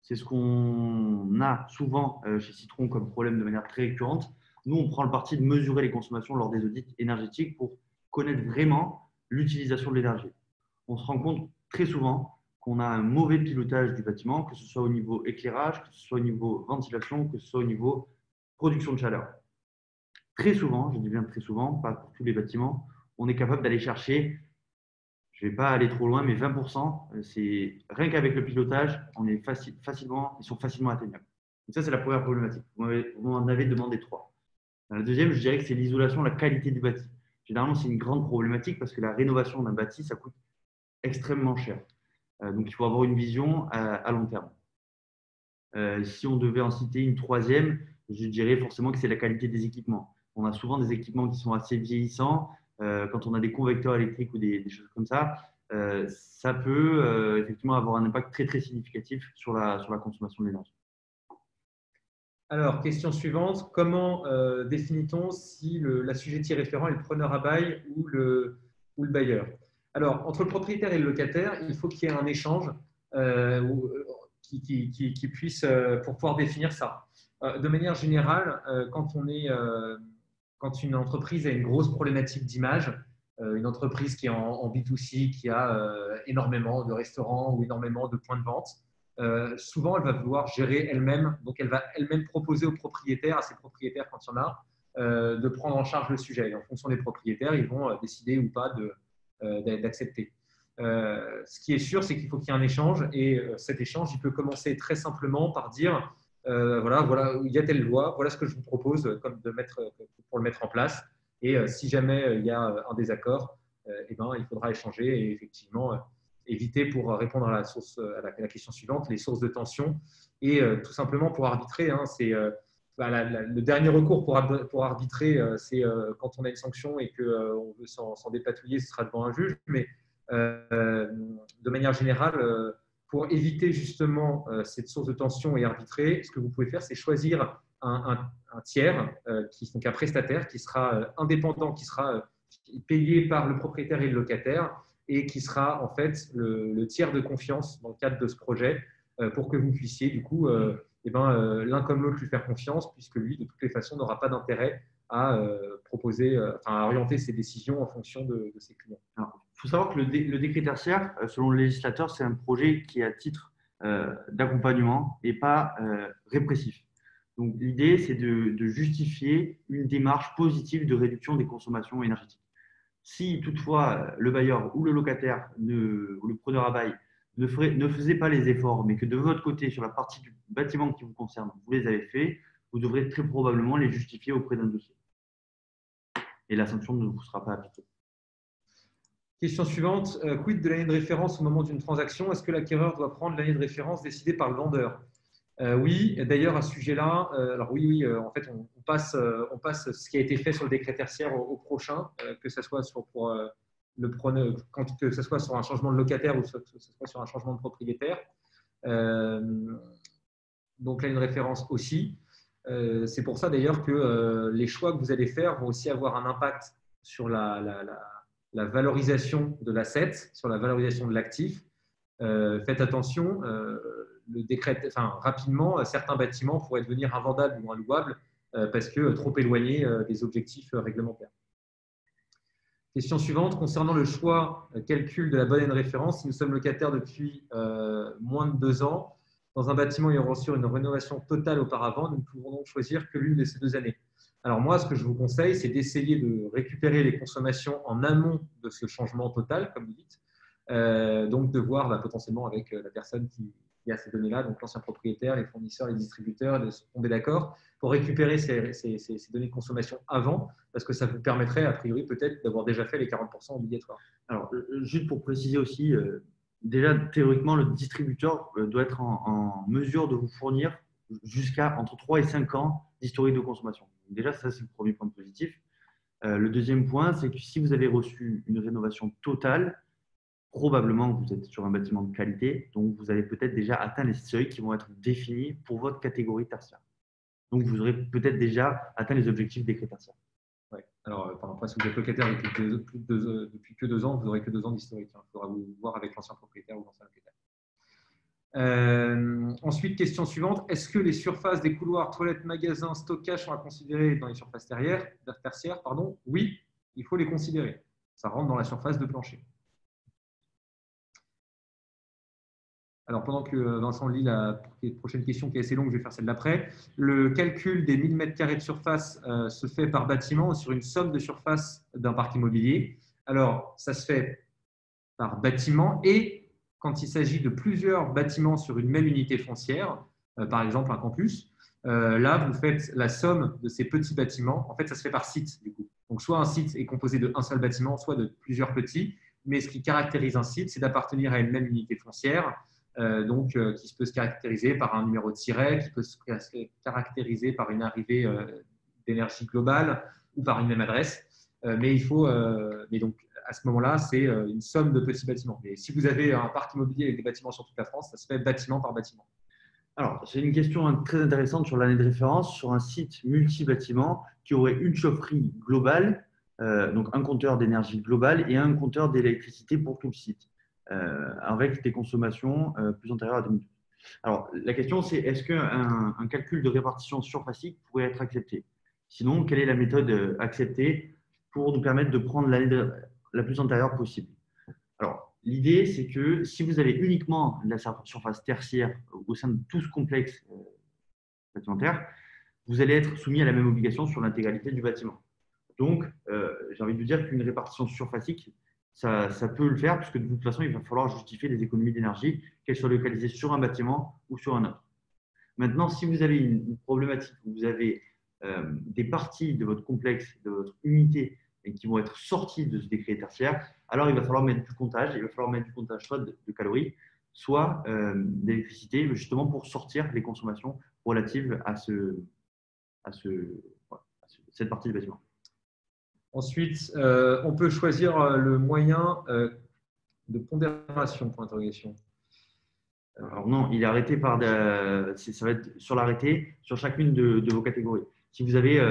S2: C'est ce qu'on a souvent chez Citron comme problème de manière très récurrente. Nous, on prend le parti de mesurer les consommations lors des audits énergétiques pour connaître vraiment l'utilisation de l'énergie. On se rend compte très souvent qu'on a un mauvais pilotage du bâtiment, que ce soit au niveau éclairage, que ce soit au niveau ventilation, que ce soit au niveau production de chaleur. Très souvent, je dis bien très souvent, pas pour tous les bâtiments, on est capable d'aller chercher, je ne vais pas aller trop loin, mais 20%, c'est rien qu'avec le pilotage, ils sont facilement atteignables. Donc ça, c'est la première problématique. Vous m'en avez demandé 3. La deuxième, je dirais que c'est l'isolation, la qualité du bâti. Généralement, c'est une grande problématique parce que la rénovation d'un bâti, ça coûte extrêmement cher. Donc, il faut avoir une vision à long terme. Si on devait en citer une troisième, je dirais forcément que c'est la qualité des équipements. On a souvent des équipements qui sont assez vieillissants. Quand on a des convecteurs électriques ou des choses comme ça, ça peut effectivement avoir un impact très, très significatif sur la consommation de l'énergie.
S1: Alors, question suivante, comment définit-on si l'assujetti référent est le preneur à bail ou le bailleur? Alors, entre le propriétaire et le locataire, il faut qu'il y ait un échange qui puisse, pour pouvoir définir ça. De manière générale, quand une entreprise a une grosse problématique d'image, une entreprise qui est en B2C, qui a énormément de restaurants ou énormément de points de vente, souvent elle va vouloir gérer elle-même, donc elle va elle-même proposer aux propriétaires, à ses propriétaires quand il y en a, de prendre en charge le sujet. Et en fonction des propriétaires, ils vont décider ou pas d'accepter. Ce qui est sûr, c'est qu'il faut qu'il y ait un échange et cet échange, il peut commencer très simplement par dire voilà, il y a telle loi, voilà ce que je vous propose pour le mettre en place. Et si jamais il y a un désaccord, il faudra échanger et effectivement éviter, pour répondre à la question suivante, les sources de tension et tout simplement pour arbitrer. Le dernier recours pour arbitrer, c'est quand on a une sanction et qu'on veut s'en dépatouiller, ce sera devant un juge. Mais de manière générale, pour éviter justement cette source de tension et arbitrer, ce que vous pouvez faire, c'est choisir un tiers, donc un prestataire qui sera indépendant, qui sera payé par le propriétaire et le locataire et qui sera en fait le tiers de confiance dans le cadre de ce projet pour que vous puissiez du coup l'un comme l'autre lui faire confiance, puisque lui, de toutes les façons, n'aura pas d'intérêt à à orienter ses décisions en fonction de ses clients.
S2: Il faut savoir que le décret tertiaire, selon le législateur, c'est un projet qui est à titre d'accompagnement et pas répressif. Donc, l'idée, c'est de justifier une démarche positive de réduction des consommations énergétiques. Si toutefois le bailleur ou le locataire ou le preneur à bail ne faisait pas les efforts, mais que de votre côté, sur la partie du bâtiment qui vous concerne, vous les avez faits, vous devrez très probablement les justifier auprès d'un dossier. Et la sanction ne vous sera pas appliquée.
S1: Question suivante, quid de l'année de référence au moment d'une transaction? Est-ce que l'acquéreur doit prendre l'année de référence décidée par le vendeur? Oui, d'ailleurs à ce sujet-là, en fait on passe ce qui a été fait sur le décret tertiaire au prochain, que ce soit que ce soit sur un changement de locataire ou que ce soit sur un changement de propriétaire. Donc l'année de référence aussi. C'est pour ça d'ailleurs que les choix que vous allez faire vont aussi avoir un impact sur la valorisation de l'asset, sur la valorisation de l'actif. Faites attention, rapidement, certains bâtiments pourraient devenir invendables ou inlouables parce que trop éloignés des objectifs réglementaires. Question suivante, concernant le choix calcul de la bonne année de référence, si nous sommes locataires depuis moins de 2 ans, dans un bâtiment ayant reçu une rénovation totale auparavant, nous ne pouvons donc choisir que l'une de ces 2 années. Alors moi, ce que je vous conseille, c'est d'essayer de récupérer les consommations en amont de ce changement total, comme vous dites. Donc de voir potentiellement avec la personne qui a ces données-là, donc l'ancien propriétaire, les fournisseurs, les distributeurs, de se tomber d'accord pour récupérer ces données de consommation avant, parce que ça vous permettrait a priori peut-être d'avoir déjà fait les 40% obligatoires.
S2: Alors juste pour préciser aussi, déjà théoriquement le distributeur doit être en mesure de vous fournir jusqu'à entre 3 et 5 ans d'historique de consommation. Donc, déjà ça c'est le premier point positif. Le deuxième point, c'est que si vous avez reçu une rénovation totale, probablement vous êtes sur un bâtiment de qualité, donc vous avez peut-être déjà atteint les seuils qui vont être définis pour votre catégorie tertiaire. Donc vous aurez peut-être déjà atteint les objectifs décret tertiaire.
S1: Ouais. Alors, après, si vous êtes locataire depuis que 2 ans, vous n'aurez que 2 ans d'historique. Il faudra vous voir avec l'ancien propriétaire ou l'ancien locataire. Ensuite, question suivante. Est-ce que les surfaces des couloirs, toilettes, magasins, stockage sont à considérer dans les surfaces tertiaires? Oui, il faut les considérer. Ça rentre dans la surface de plancher. Alors, pendant que Vincent lit la prochaine question qui est assez longue, je vais faire celle d'après. Le calcul des 1000 m² de surface se fait par bâtiment sur une somme de surface d'un parc immobilier. Alors, ça se fait par bâtiment et quand il s'agit de plusieurs bâtiments sur une même unité foncière, par exemple un campus, là, vous faites la somme de ces petits bâtiments. En fait, ça se fait par site, du coup. Donc, soit un site est composé d'un seul bâtiment, soit de plusieurs petits. Mais ce qui caractérise un site, c'est d'appartenir à une même unité foncière. Qui peut se caractériser par un numéro de siret, qui peut se caractériser par une arrivée d'énergie globale ou par une même adresse. Mais donc, à ce moment-là, c'est une somme de petits bâtiments. Mais si vous avez un parc immobilier avec des bâtiments sur toute la France, ça se fait bâtiment par bâtiment.
S2: Alors, c'est une question très intéressante sur l'année de référence sur un site multi-bâtiment qui aurait une chaufferie globale, donc un compteur d'énergie global et un compteur d'électricité pour tout le site, avec des consommations plus antérieures à 2012. Alors, la question, c'est est-ce qu'un calcul de répartition surfacique pourrait être accepté? Sinon, quelle est la méthode acceptée pour nous permettre de prendre l'année la plus antérieure possible? Alors, l'idée, c'est que si vous avez uniquement de la surface tertiaire au sein de tout ce complexe bâtimentaire, vous allez être soumis à la même obligation sur l'intégralité du bâtiment. Donc, j'ai envie de vous dire qu'une répartition surfacique, ça peut le faire, puisque de toute façon, il va falloir justifier des économies d'énergie, qu'elles soient localisées sur un bâtiment ou sur un autre. Maintenant, si vous avez une problématique où vous avez des parties de votre complexe, de votre unité, et qui vont être sorties de ce décret tertiaire, alors il va falloir mettre du comptage. Il va falloir mettre du comptage soit de calories, soit d'électricité, justement pour sortir les consommations relatives à cette partie du bâtiment.
S1: Ensuite, on peut choisir le moyen de pondération, point d'interrogation.
S2: Alors non, il est arrêté ça va être sur l'arrêté, sur chacune de vos catégories. Si vous avez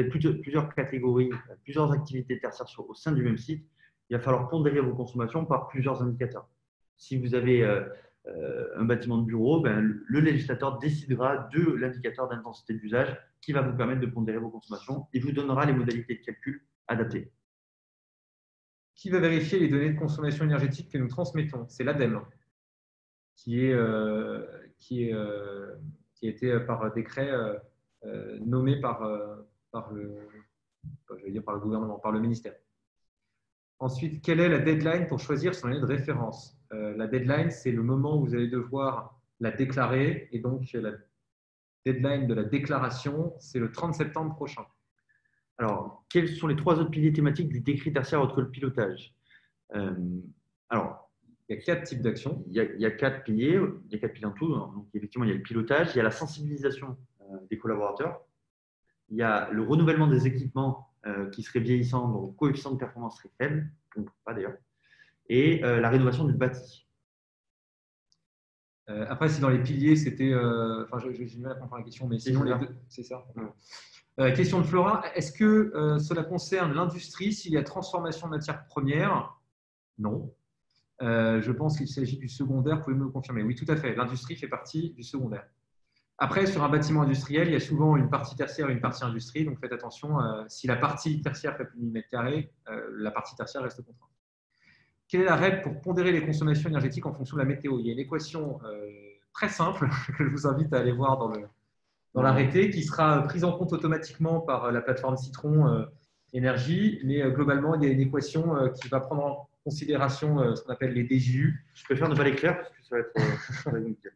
S2: plusieurs catégories, plusieurs activités tertiaires au sein du même site, il va falloir pondérer vos consommations par plusieurs indicateurs. Si vous avez un bâtiment de bureau, le législateur décidera de l'indicateur d'intensité d'usage qui va vous permettre de pondérer vos consommations et vous donnera les modalités de calcul adaptées.
S1: Qui va vérifier les données de consommation énergétique que nous transmettons? C'est l'ADEME, qui a été par décret nommé par le gouvernement, par le ministère. Ensuite, quelle est la deadline pour choisir son année de référence? La deadline, c'est le moment où vous allez devoir la déclarer, et donc la deadline de la déclaration, c'est le 30 septembre prochain.
S2: Alors, quels sont les 3 autres piliers thématiques du décret tertiaire autre que le pilotage? Alors,
S1: il y a 4 types d'actions.
S2: Il y a 4 piliers. Il y a 4 piliers en tout. Donc, effectivement, il y a le pilotage, il y a la sensibilisation des collaborateurs, il y a le renouvellement des équipements qui seraient vieillissants, donc le coefficient de performance serait faible, donc pas d'ailleurs, et la rénovation du bâti.
S1: Après, si dans les piliers, c'était. J'ai du mal à comprendre la question, mais sinon, les deux, c'est ça. Question de Flora. Est-ce que cela concerne l'industrie s'il y a transformation de matières premières? Non. Je pense qu'il s'agit du secondaire. Pouvez-vous me le confirmer? Oui, tout à fait. L'industrie fait partie du secondaire. Après, sur un bâtiment industriel, il y a souvent une partie tertiaire et une partie industrie. Donc, faites attention. Si la partie tertiaire fait plus de 1000 m², la partie tertiaire reste contrainte. Quelle est la règle pour pondérer les consommations énergétiques en fonction de la météo? Il y a une équation très simple que je vous invite à aller voir dans l'arrêté, qui sera prise en compte automatiquement par la plateforme Citron Énergie. Mais globalement, il y a une équation qui va prendre en considération ce qu'on appelle les DJU.
S2: Je préfère ne pas l'écrire parce que ça va être.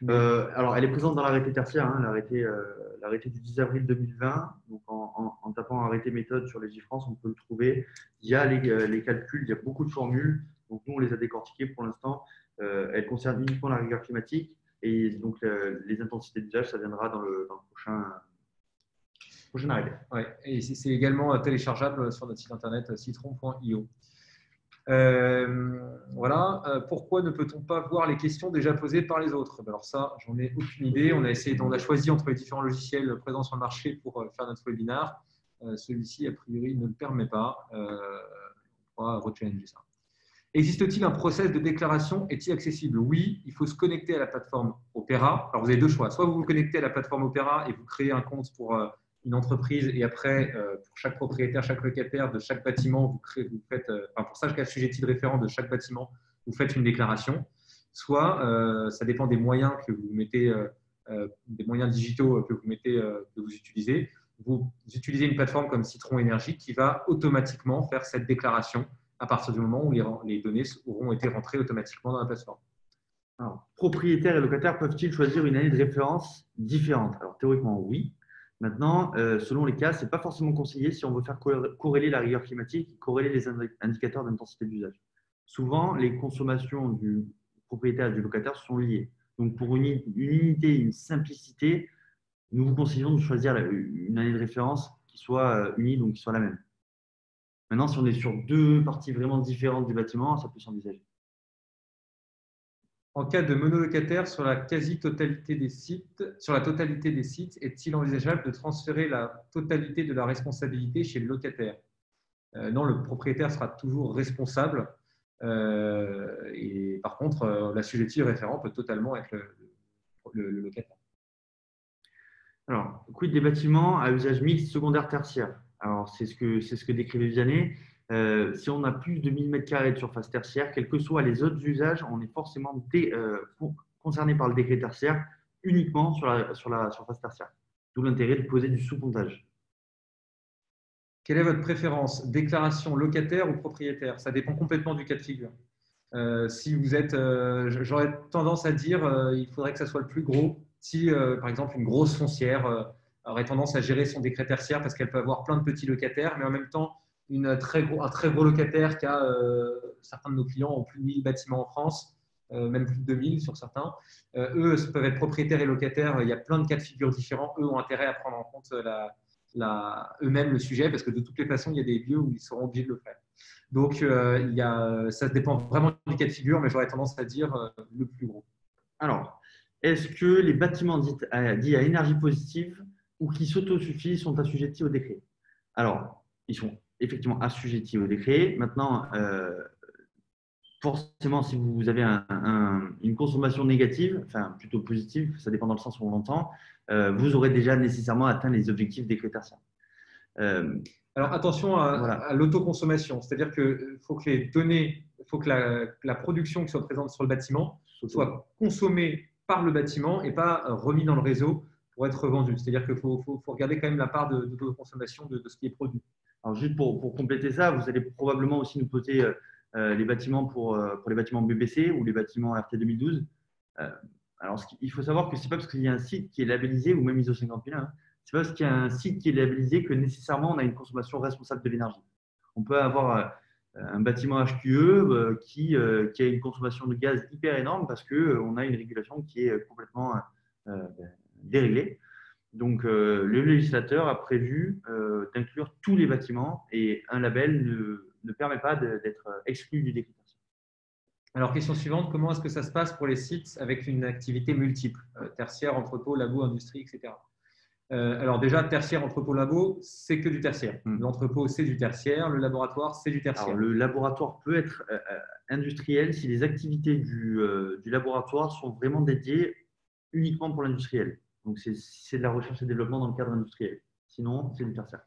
S2: Alors, elle est présente dans l'arrêté tertiaire, hein, l'arrêté du 10 avril 2020. Donc, en tapant arrêté méthode sur Légifrance, on peut le trouver. Il y a les calculs, il y a beaucoup de formules. Donc, nous, on les a décortiquées pour l'instant. Elles concernent uniquement la rigueur climatique. Et donc, les intensités d'usage, ça viendra dans le prochain arrêté.
S1: Ouais, et c'est également téléchargeable sur notre site internet citron.io. Voilà. Pourquoi ne peut-on pas voir les questions déjà posées par les autres? Alors ça, j'en ai aucune idée. On a choisi entre les différents logiciels présents sur le marché pour faire notre webinar. Celui-ci, a priori, ne le permet pas. On pourra rechallenger ça. Existe-t-il un process de déclaration? Est-il accessible? Oui, il faut se connecter à la plateforme Opera. Alors, vous avez deux choix. Soit vous vous connectez à la plateforme Opera et vous créez un compte pour une entreprise, et après, pour chaque propriétaire, chaque locataire de chaque bâtiment, vous faites, pour chaque assujetti de référent de chaque bâtiment, vous faites une déclaration. Soit, ça dépend des moyens que vous mettez, des moyens digitaux que vous utilisez. Vous utilisez une plateforme comme Citron Énergie qui va automatiquement faire cette déclaration à partir du moment où les données auront été rentrées automatiquement dans la plateforme.
S2: Alors, propriétaires et locataires peuvent-ils choisir une année de référence différente? Alors, théoriquement, oui. Maintenant, selon les cas, ce n'est pas forcément conseillé si on veut faire corréler la rigueur climatique et corréler les indicateurs d'intensité d'usage. Souvent, les consommations du propriétaire et du locataire sont liées. Donc, pour une unité, une simplicité, nous vous conseillons de choisir une année de référence qui soit unie, donc qui soit la même. Maintenant, si on est sur deux parties vraiment différentes du bâtiment, ça peut s'envisager.
S1: En cas de monolocataire sur la quasi-totalité des sites, est-il envisageable de transférer la totalité de la responsabilité chez le locataire? Non, le propriétaire sera toujours responsable. Et par contre, l'assujetti référent peut totalement être le locataire.
S2: Alors, quid des bâtiments à usage mixte, secondaire, tertiaire? Alors, c'est ce que décrivait Vianney. Si on a plus de 1000 m² de surface tertiaire, quels que soient les autres usages, on est forcément concerné par le décret tertiaire uniquement sur la surface tertiaire. D'où l'intérêt de poser du sous-comptage.
S1: Quelle est votre préférence? Déclaration locataire ou propriétaire? Ça dépend complètement du cas de figure. Si vous êtes, j'aurais tendance à dire il faudrait que ça soit le plus gros. Si, par exemple, une grosse foncière aurait tendance à gérer son décret tertiaire parce qu'elle peut avoir plein de petits locataires, mais en même temps, un très gros locataire qui a certains de nos clients ont plus de 1000 bâtiments en France, même plus de 2000 sur certains. Eux peuvent être propriétaires et locataires. Il y a plein de cas de figure différents. Eux ont intérêt à prendre en compte eux-mêmes le sujet parce que de toutes les façons, il y a des lieux où ils seront obligés de le faire. Donc, ça dépend vraiment du cas de figure, mais j'aurais tendance à dire le plus gros.
S2: Alors, est-ce que les bâtiments dits à énergie positive ou qui s'autosuffisent sont assujettis au décret? Alors, ils sont effectivement assujettis au décret. Maintenant, forcément, si vous avez une consommation négative, enfin plutôt positive, ça dépend dans le sens où on l'entend, vous aurez déjà nécessairement atteint les objectifs décret tertiaire.
S1: Alors attention à l'autoconsommation, c'est-à-dire qu'il faut que les données, il faut que la production qui soit présente sur le bâtiment soit consommée par le bâtiment et pas remis dans le réseau pour être vendue. C'est-à-dire qu'il faut regarder quand même la part d'autoconsommation de ce qui est produit.
S2: Alors juste pour compléter ça, vous allez probablement aussi nous poser les bâtiments pour les bâtiments BBC ou les bâtiments RT 2012. Alors il faut savoir que ce n'est pas parce qu'il y a un site qui est labellisé ou même ISO 50001, hein, c'est pas parce qu'il y a un site qui est labellisé que nécessairement on a une consommation responsable de l'énergie. On peut avoir un bâtiment HQE qui a une consommation de gaz hyper énorme parce qu'on a une régulation qui est complètement déréglée. Donc, le législateur a prévu d'inclure tous les bâtiments et un label ne permet pas d'être exclu du décret.
S1: Alors, question suivante, comment est-ce que ça se passe pour les sites avec une activité multiple, tertiaire, entrepôt, labo, industrie, etc. Alors déjà, tertiaire, entrepôt, labo, c'est que du tertiaire. L'entrepôt, c'est du tertiaire. Le laboratoire, c'est du tertiaire.
S2: Alors, le laboratoire peut être industriel si les activités du laboratoire sont vraiment dédiées uniquement pour l'industriel. Donc, c'est de la recherche et développement dans le cadre industriel. Sinon, c'est du tertiaire.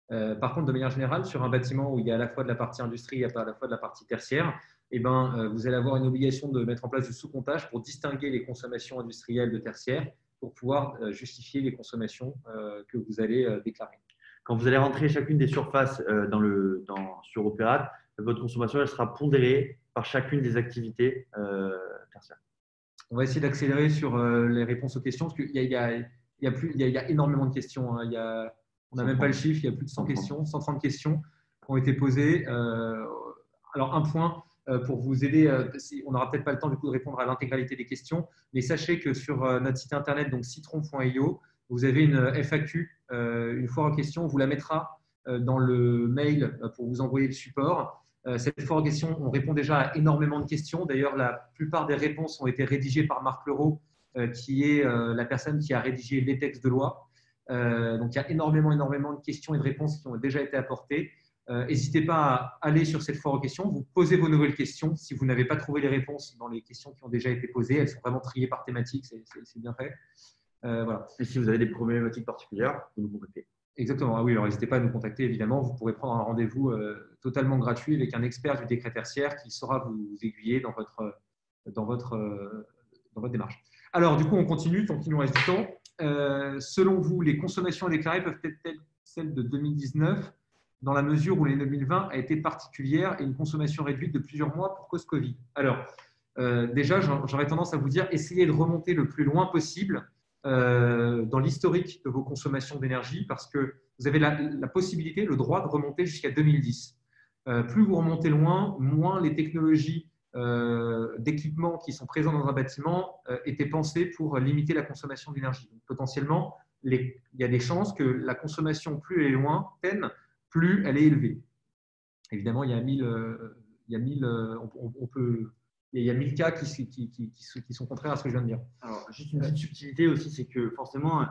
S1: Par contre, de manière générale, sur un bâtiment où il y a à la fois de la partie industrie et à la fois de la partie tertiaire, eh ben, vous allez avoir une obligation de mettre en place du sous-comptage pour distinguer les consommations industrielles de tertiaire pour pouvoir justifier les consommations que vous allez déclarer.
S2: Quand vous allez rentrer chacune des surfaces sur Opérate, votre consommation elle sera pondérée par chacune des activités tertiaires.
S1: On va essayer d'accélérer sur les réponses aux questions parce qu'il y a énormément de questions. Hein. On n'a même pas le chiffre, il y a plus de 100 questions, 130 questions qui ont été posées. Alors, un point pour vous aider, on n'aura peut-être pas le temps du coup de répondre à l'intégralité des questions, mais sachez que sur notre site internet, donc citron.io, vous avez une FAQ, une foire aux questions, on vous la mettra dans le mail pour vous envoyer le support. Cette foire aux questions, on répond déjà à énormément de questions. D'ailleurs, la plupart des réponses ont été rédigées par Marc Leroux, qui est la personne qui a rédigé les textes de loi. Donc, il y a énormément de questions et de réponses qui ont déjà été apportées. N'hésitez pas à aller sur cette foire aux questions. Vous posez vos nouvelles questions. Si vous n'avez pas trouvé les réponses dans les questions qui ont déjà été posées, elles sont vraiment triées par thématique. C'est bien fait. Voilà.
S2: Et si vous avez des problématiques particulières, vous nous contactez.
S1: Exactement. Ah oui, alors n'hésitez pas à nous contacter, évidemment. Vous pourrez prendre un rendez-vous totalement gratuit avec un expert du décret tertiaire qui saura vous aiguiller dans votre démarche. Alors, du coup, on continue tant qu'il nous reste du temps. Selon vous, les consommations déclarées peuvent être celles de 2019 dans la mesure où l'année 2020 a été particulière et une consommation réduite de plusieurs mois pour cause Covid. Alors, déjà, j'aurais tendance à vous dire, essayez de remonter le plus loin possible dans l'historique de vos consommations d'énergie parce que vous avez la possibilité, le droit de remonter jusqu'à 2010. Plus vous remontez loin, moins les technologies d'équipements qui sont présents dans un bâtiment étaient pensées pour limiter la consommation d'énergie. Donc, potentiellement, il y a des chances que la consommation, plus elle est lointaine, plus elle est élevée. Évidemment, il y a 1000, on peut il y a 1000 cas qui sont contraires à ce que je viens de dire.
S2: Alors, juste une petite subtilité aussi, c'est que forcément,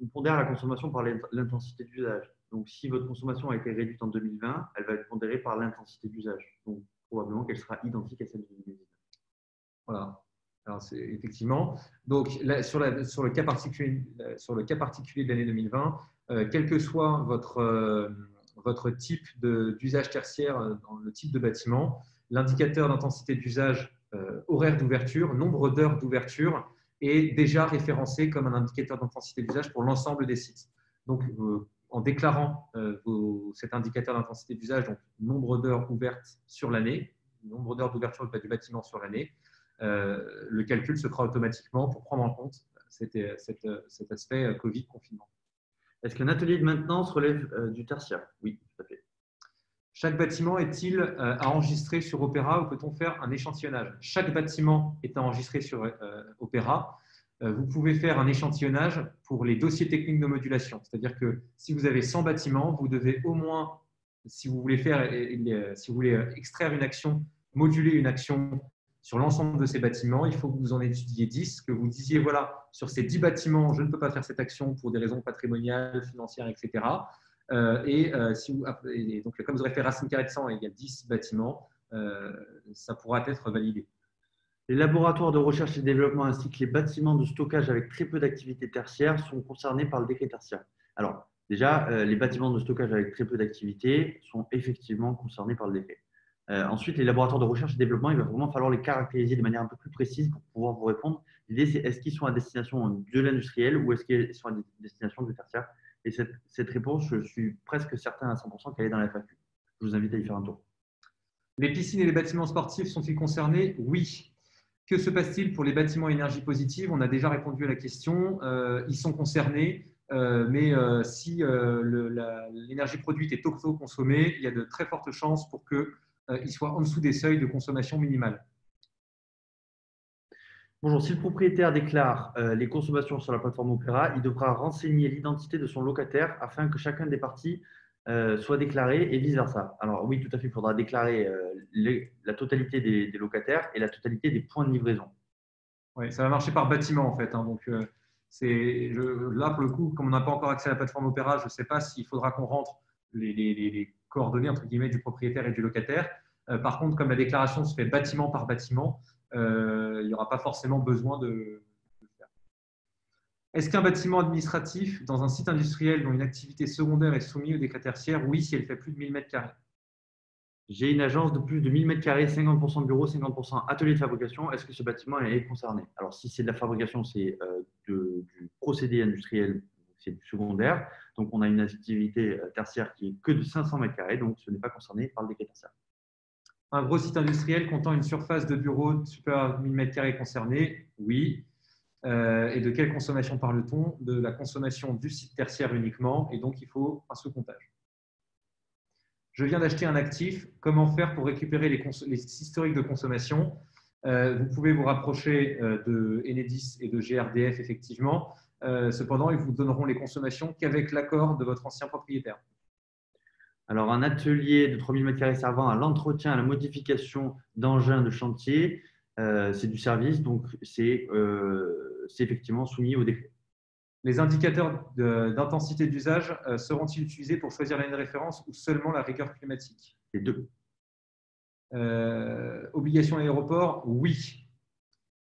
S2: on pondère la consommation par l'intensité d'usage. Donc, si votre consommation a été réduite en 2020, elle va être pondérée par l'intensité d'usage. Donc, probablement qu'elle sera identique à celle de 2019.
S1: Voilà. Alors, effectivement. Donc, là, sur le cas particulier de l'année 2020, quel que soit votre type d'usage tertiaire dans le type de bâtiment, l'indicateur d'intensité d'usage, horaire d'ouverture, nombre d'heures d'ouverture est déjà référencé comme un indicateur d'intensité d'usage pour l'ensemble des sites. Donc, en déclarant cet indicateur d'intensité d'usage, donc nombre d'heures ouvertes sur l'année, nombre d'heures d'ouverture du bâtiment sur l'année, le calcul se fera automatiquement pour prendre en compte cet aspect Covid, confinement.
S2: Est-ce qu'un atelier de maintenance relève du tertiaire? Oui, tout à fait.
S1: Chaque bâtiment est-il enregistré sur Opera ou peut-on faire un échantillonnage? Chaque bâtiment est enregistré sur Opera. Vous pouvez faire un échantillonnage pour les dossiers techniques de modulation. C'est-à-dire que si vous avez 100 bâtiments, vous devez au moins, si vous voulez extraire une action, moduler une action sur l'ensemble de ces bâtiments, il faut que vous en étudiez 10, que vous disiez, voilà, sur ces 10 bâtiments, je ne peux pas faire cette action pour des raisons patrimoniales, financières, etc. Donc, comme vous aurez fait racine carrée de 100 et il y a 10 bâtiments, ça pourra être validé.
S2: Les laboratoires de recherche et développement ainsi que les bâtiments de stockage avec très peu d'activité tertiaire sont concernés par le décret tertiaire. Alors, déjà, les bâtiments de stockage avec très peu d'activité sont effectivement concernés par le décret. Ensuite, les laboratoires de recherche et développement, il va vraiment falloir les caractériser de manière un peu plus précise pour pouvoir vous répondre. L'idée, c'est est-ce qu'ils sont à destination de l'industriel ou est-ce qu'ils sont à destination du tertiaire? Et cette réponse, je suis presque certain à 100% qu'elle est dans la FAQ. Je vous invite à y faire un tour.
S1: Les piscines et les bâtiments sportifs sont-ils concernés? Oui. Que se passe-t-il pour les bâtiments énergie positive? On a déjà répondu à la question. Ils sont concernés, mais si l'énergie produite est auto-consommée, il y a de très fortes chances pour qu'ils soient en dessous des seuils de consommation minimale.
S2: Bonjour, si le propriétaire déclare les consommations sur la plateforme Opera, il devra renseigner l'identité de son locataire afin que chacun des parties soit déclaré et vice-versa. Alors oui, tout à fait, il faudra déclarer la totalité des locataires et la totalité des points de livraison.
S1: Oui, ça va marcher par bâtiment en fait. Donc, là, pour le coup, comme on n'a pas encore accès à la plateforme Opera, je ne sais pas s'il faudra qu'on rentre les coordonnées entre guillemets du propriétaire et du locataire. Par contre, comme la déclaration se fait bâtiment par bâtiment, il n'y aura pas forcément besoin de le faire. Est-ce qu'un bâtiment administratif dans un site industriel dont une activité secondaire est soumise au décret tertiaire? Oui, si elle fait plus de 1000 m².
S2: J'ai une agence de plus de 1000 m², 50% de bureaux, 50% atelier de fabrication. Est-ce que ce bâtiment est concerné? Alors, si c'est de la fabrication, c'est du procédé industriel, c'est du secondaire. Donc, on a une activité tertiaire qui est que de 500 m², donc ce n'est pas concerné par le décret tertiaire.
S1: Un gros site industriel comptant une surface de bureau supérieure à 1000 m² concerné? Oui. Et de quelle consommation parle-t-on? De la consommation du site tertiaire uniquement, et donc il faut un sous-comptage. Je viens d'acheter un actif. Comment faire pour récupérer les historiques de consommation? Vous pouvez vous rapprocher de Enedis et de GRDF, effectivement. Cependant, ils vous donneront les consommations qu'avec l'accord de votre ancien propriétaire.
S2: Alors, un atelier de 3000 m² servant à l'entretien, à la modification d'engins de chantier, c'est du service, donc c'est effectivement soumis au décret.
S1: Les indicateurs d'intensité d'usage seront-ils utilisés pour choisir l'année de référence ou seulement la rigueur climatique?
S2: Les deux.
S1: Obligation à l'aéroport? Oui.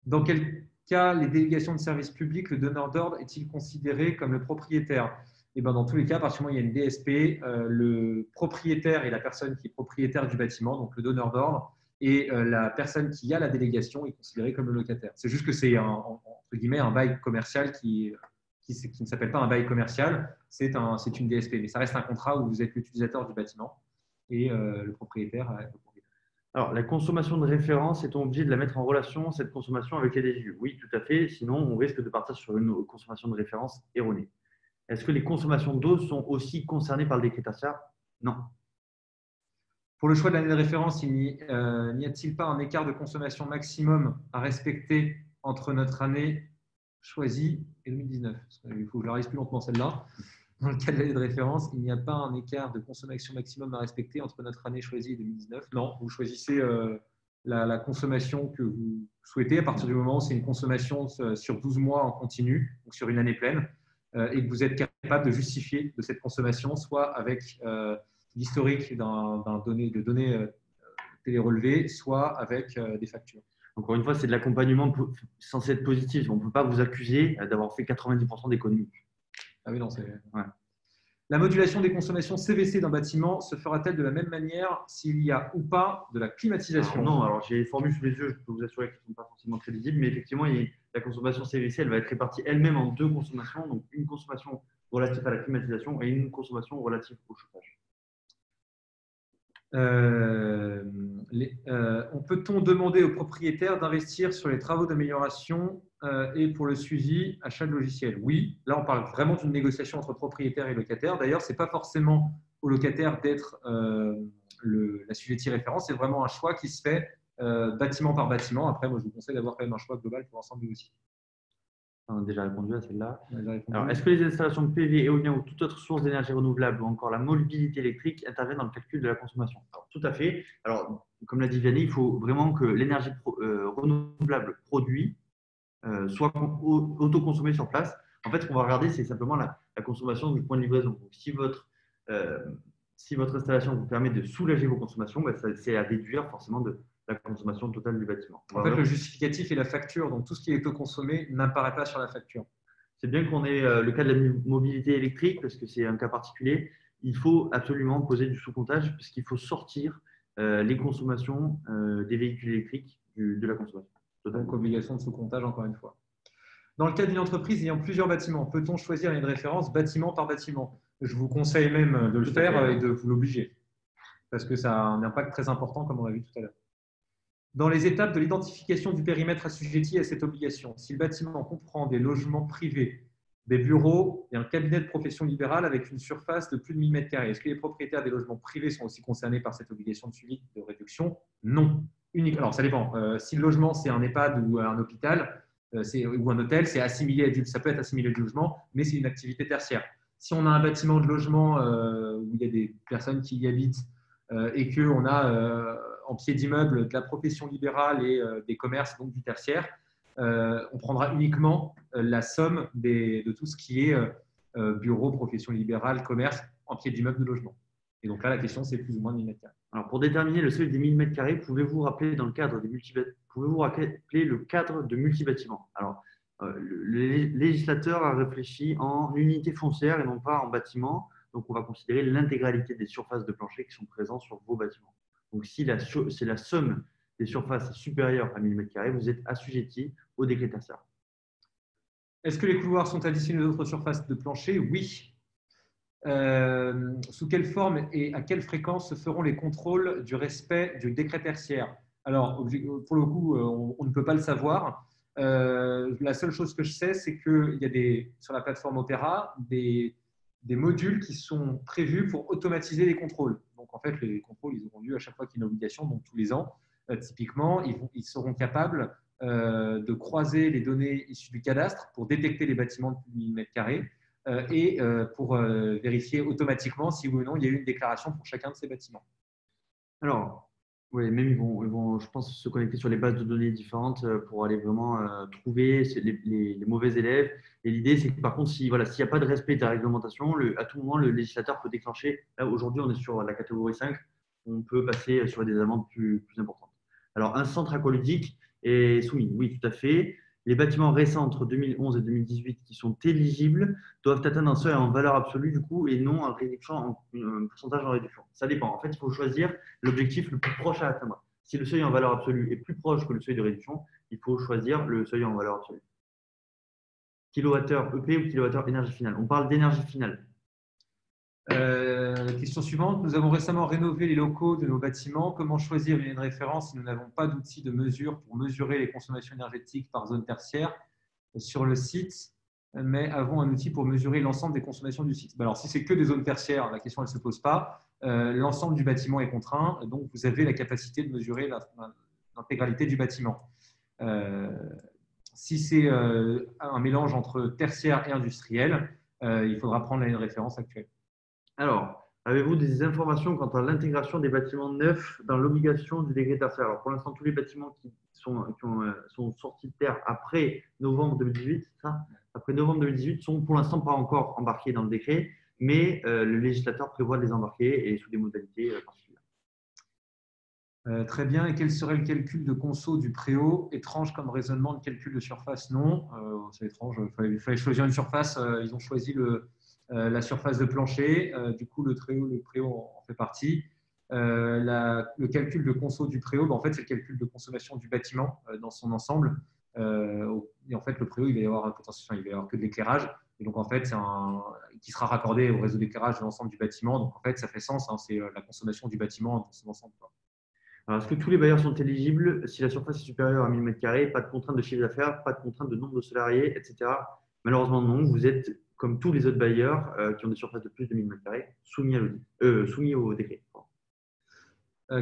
S1: Dans quel cas les délégations de service public, le donneur d'ordre est-il considéré comme le propriétaire? Et ben dans tous les cas, à partir du moment où il y a une DSP, le propriétaire et la personne qui est propriétaire du bâtiment, donc le donneur d'ordre, et la personne qui a la délégation est considérée comme le locataire. C'est juste que c'est entre guillemets un bail commercial qui ne s'appelle pas un bail commercial, c'est une DSP, mais ça reste un contrat où vous êtes l'utilisateur du bâtiment et le propriétaire.
S2: Alors, la consommation de référence, est-on obligé de la mettre en relation, cette consommation, avec les DGU? Oui, tout à fait. Sinon, on risque de partir sur une consommation de référence erronée. Est-ce que les consommations d'eau sont aussi concernées par le décret tertiaire? Non.
S1: Pour le choix de l'année de référence, n'y a-t-il pas un écart de consommation maximum à respecter entre notre année choisie et 2019? Il faut que je la lise plus lentement celle-là. Dans le cas de l'année de référence, il n'y a pas un écart de consommation maximum à respecter entre notre année choisie et 2019? Non, vous choisissez la consommation que vous souhaitez à partir du moment où c'est une consommation sur 12 mois en continu, donc sur une année pleine, et que vous êtes capable de justifier de cette consommation, soit avec l'historique de données télérelevées, soit avec des factures.
S2: Encore une fois, c'est de l'accompagnement censé être positif. On ne peut pas vous accuser d'avoir fait 90% d'économies.
S1: Ah oui, non, c'est… Ouais. La modulation des consommations CVC d'un bâtiment se fera-t-elle de la même manière s'il y a ou pas de la climatisation?
S2: Non, alors j'ai les formules sous les yeux, je peux vous assurer qu'elles ne sont pas forcément très lisibles, mais effectivement, la consommation CVC, elle va être répartie elle-même en deux consommations, donc une consommation relative à la climatisation et une consommation relative au chauffage.
S1: Peut-on demander aux propriétaires d'investir sur les travaux d'amélioration et pour le suivi, achat de logiciels? Oui, là on parle vraiment d'une négociation entre propriétaires et locataires. D'ailleurs, ce n'est pas forcément au locataire d'être l'assujetti référence, c'est vraiment un choix qui se fait bâtiment par bâtiment. Après, moi je vous conseille d'avoir quand même un choix global pour l'ensemble aussi.
S2: On a déjà répondu à celle-là. Alors, est-ce que les installations de PV, éolien ou toute autre source d'énergie renouvelable ou encore la mobilité électrique interviennent dans le calcul de la consommation? Alors, tout à fait. Alors, comme l'a dit Vianney, il faut vraiment que l'énergie renouvelable produite soit autoconsommée sur place. En fait, ce qu'on va regarder, c'est simplement la consommation du point de livraison. Donc, si votre installation vous permet de soulager vos consommations, c'est à déduire forcément de la consommation totale du bâtiment.
S1: En fait, le justificatif est la facture. Donc, tout ce qui est autoconsommé n'apparaît pas sur la facture.
S2: C'est bien qu'on ait le cas de la mobilité électrique parce que c'est un cas particulier. Il faut absolument poser du sous-comptage parce qu'il faut sortir les consommations des véhicules électriques de la consommation.
S1: Donc, obligation de sous-comptage, encore une fois. Dans le cas d'une entreprise ayant plusieurs bâtiments, peut-on choisir une référence bâtiment par bâtiment? Je vous conseille même de le faire et de vous l'obliger parce que ça a un impact très important, comme on l'a vu tout à l'heure. Dans les étapes de l'identification du périmètre assujetti à cette obligation, si le bâtiment comprend des logements privés, des bureaux et un cabinet de profession libérale avec une surface de plus de 1000 m², est-ce que les propriétaires des logements privés sont aussi concernés par cette obligation de suivi de réduction? Non. Alors, ça dépend. Si le logement, c'est un EHPAD ou un hôpital ou un hôtel, ça peut être assimilé au logement, mais c'est une activité tertiaire. Si on a un bâtiment de logement où il y a des personnes qui y habitent et qu'on a en pied d'immeuble de la profession libérale et des commerces, donc du tertiaire, on prendra uniquement la somme de tout ce qui est bureau, profession libérale, commerce, en pied d'immeuble de logement. Et donc là, la question, c'est plus ou moins de 1000 m².
S2: Alors, pour déterminer le seuil des 1000 m², pouvez-vous rappeler le cadre de multibâtiments? Alors, le législateur a réfléchi en unité foncière et non pas en bâtiment. Donc, on va considérer l'intégralité des surfaces de plancher qui sont présentes sur vos bâtiments. Donc, si c'est la somme des surfaces supérieure à 1000 m², vous êtes assujetti au décret tertiaire.
S1: Est-ce que les couloirs sont additionnés aux autres surfaces de plancher? Oui. Sous quelle forme et à quelle fréquence se feront les contrôles du respect du décret tertiaire? Alors, pour le coup, on ne peut pas le savoir. La seule chose que je sais, c'est qu'il y a sur la plateforme Opera des modules qui sont prévus pour automatiser les contrôles. Donc, en fait, les contrôles, ils auront lieu à chaque fois qu'il y a une obligation, donc tous les ans. Typiquement, ils seront capables de croiser les données issues du cadastre pour détecter les bâtiments de plus de 1000 m² et pour vérifier automatiquement si oui ou non il y a eu une déclaration pour chacun de ces bâtiments.
S2: Alors, oui, même ils vont, je pense, se connecter sur les bases de données différentes pour aller vraiment trouver les mauvais élèves. Et l'idée, c'est que par contre, s'il n'y a pas de respect de la réglementation, à tout moment, le législateur peut déclencher. Là, aujourd'hui, on est sur la catégorie 5. On peut passer sur des amendes plus importantes. Alors, un centre aqualudique est soumis. Oui, tout à fait. Les bâtiments récents entre 2011 et 2018 qui sont éligibles doivent atteindre un seuil en valeur absolue du coup et non un pourcentage en réduction. Ça dépend. En fait, il faut choisir l'objectif le plus proche à atteindre. Si le seuil en valeur absolue est plus proche que le seuil de réduction, il faut choisir le seuil en valeur absolue. Kilowattheure EP ou kilowattheure énergie finale? On parle d'énergie finale.
S1: Question suivante. Nous avons récemment rénové les locaux de nos bâtiments. Comment choisir une référence si nous n'avons pas d'outils de mesure pour mesurer les consommations énergétiques par zone tertiaire sur le site, mais avons un outil pour mesurer l'ensemble des consommations du site? Alors, si c'est que des zones tertiaires, la question ne se pose pas. L'ensemble du bâtiment est contraint, donc vous avez la capacité de mesurer l'intégralité du bâtiment. Si c'est un mélange entre tertiaire et industriel, il faudra prendre la référence actuelle.
S2: Alors, Avez-vous des informations quant à l'intégration des bâtiments neufs dans l'obligation du décret tertiaire? Alors, pour l'instant, tous les bâtiments sont sortis de terre après novembre 2018, ça, après novembre 2018, sont pour l'instant pas encore embarqués dans le décret, mais le législateur prévoit de les embarquer et sous des modalités particulières.
S1: Très bien. Et quel serait le calcul de conso du préau? Étrange comme raisonnement de calcul de surface? Non, c'est étrange. Il fallait choisir une surface. Ils ont choisi la surface de plancher. Du coup, le préau en fait partie. Le calcul de conso du préau, en fait, c'est le calcul de consommation du bâtiment dans son ensemble. Et en fait, le préau, il va y avoir il va y avoir que de l'éclairage. Et donc, en fait, qui sera raccordé au réseau d'éclairage de l'ensemble du bâtiment. Donc, en fait, ça fait sens. C'est la consommation du bâtiment dans son ensemble.
S2: Alors, est-ce que tous les bailleurs sont éligibles si la surface est supérieure à 1000 m²? Pas de contrainte de chiffre d'affaires, pas de contrainte de nombre de salariés, etc. Malheureusement, non. Vous êtes, comme tous les autres bailleurs qui ont des surfaces de plus de 1000 m², soumis au décret.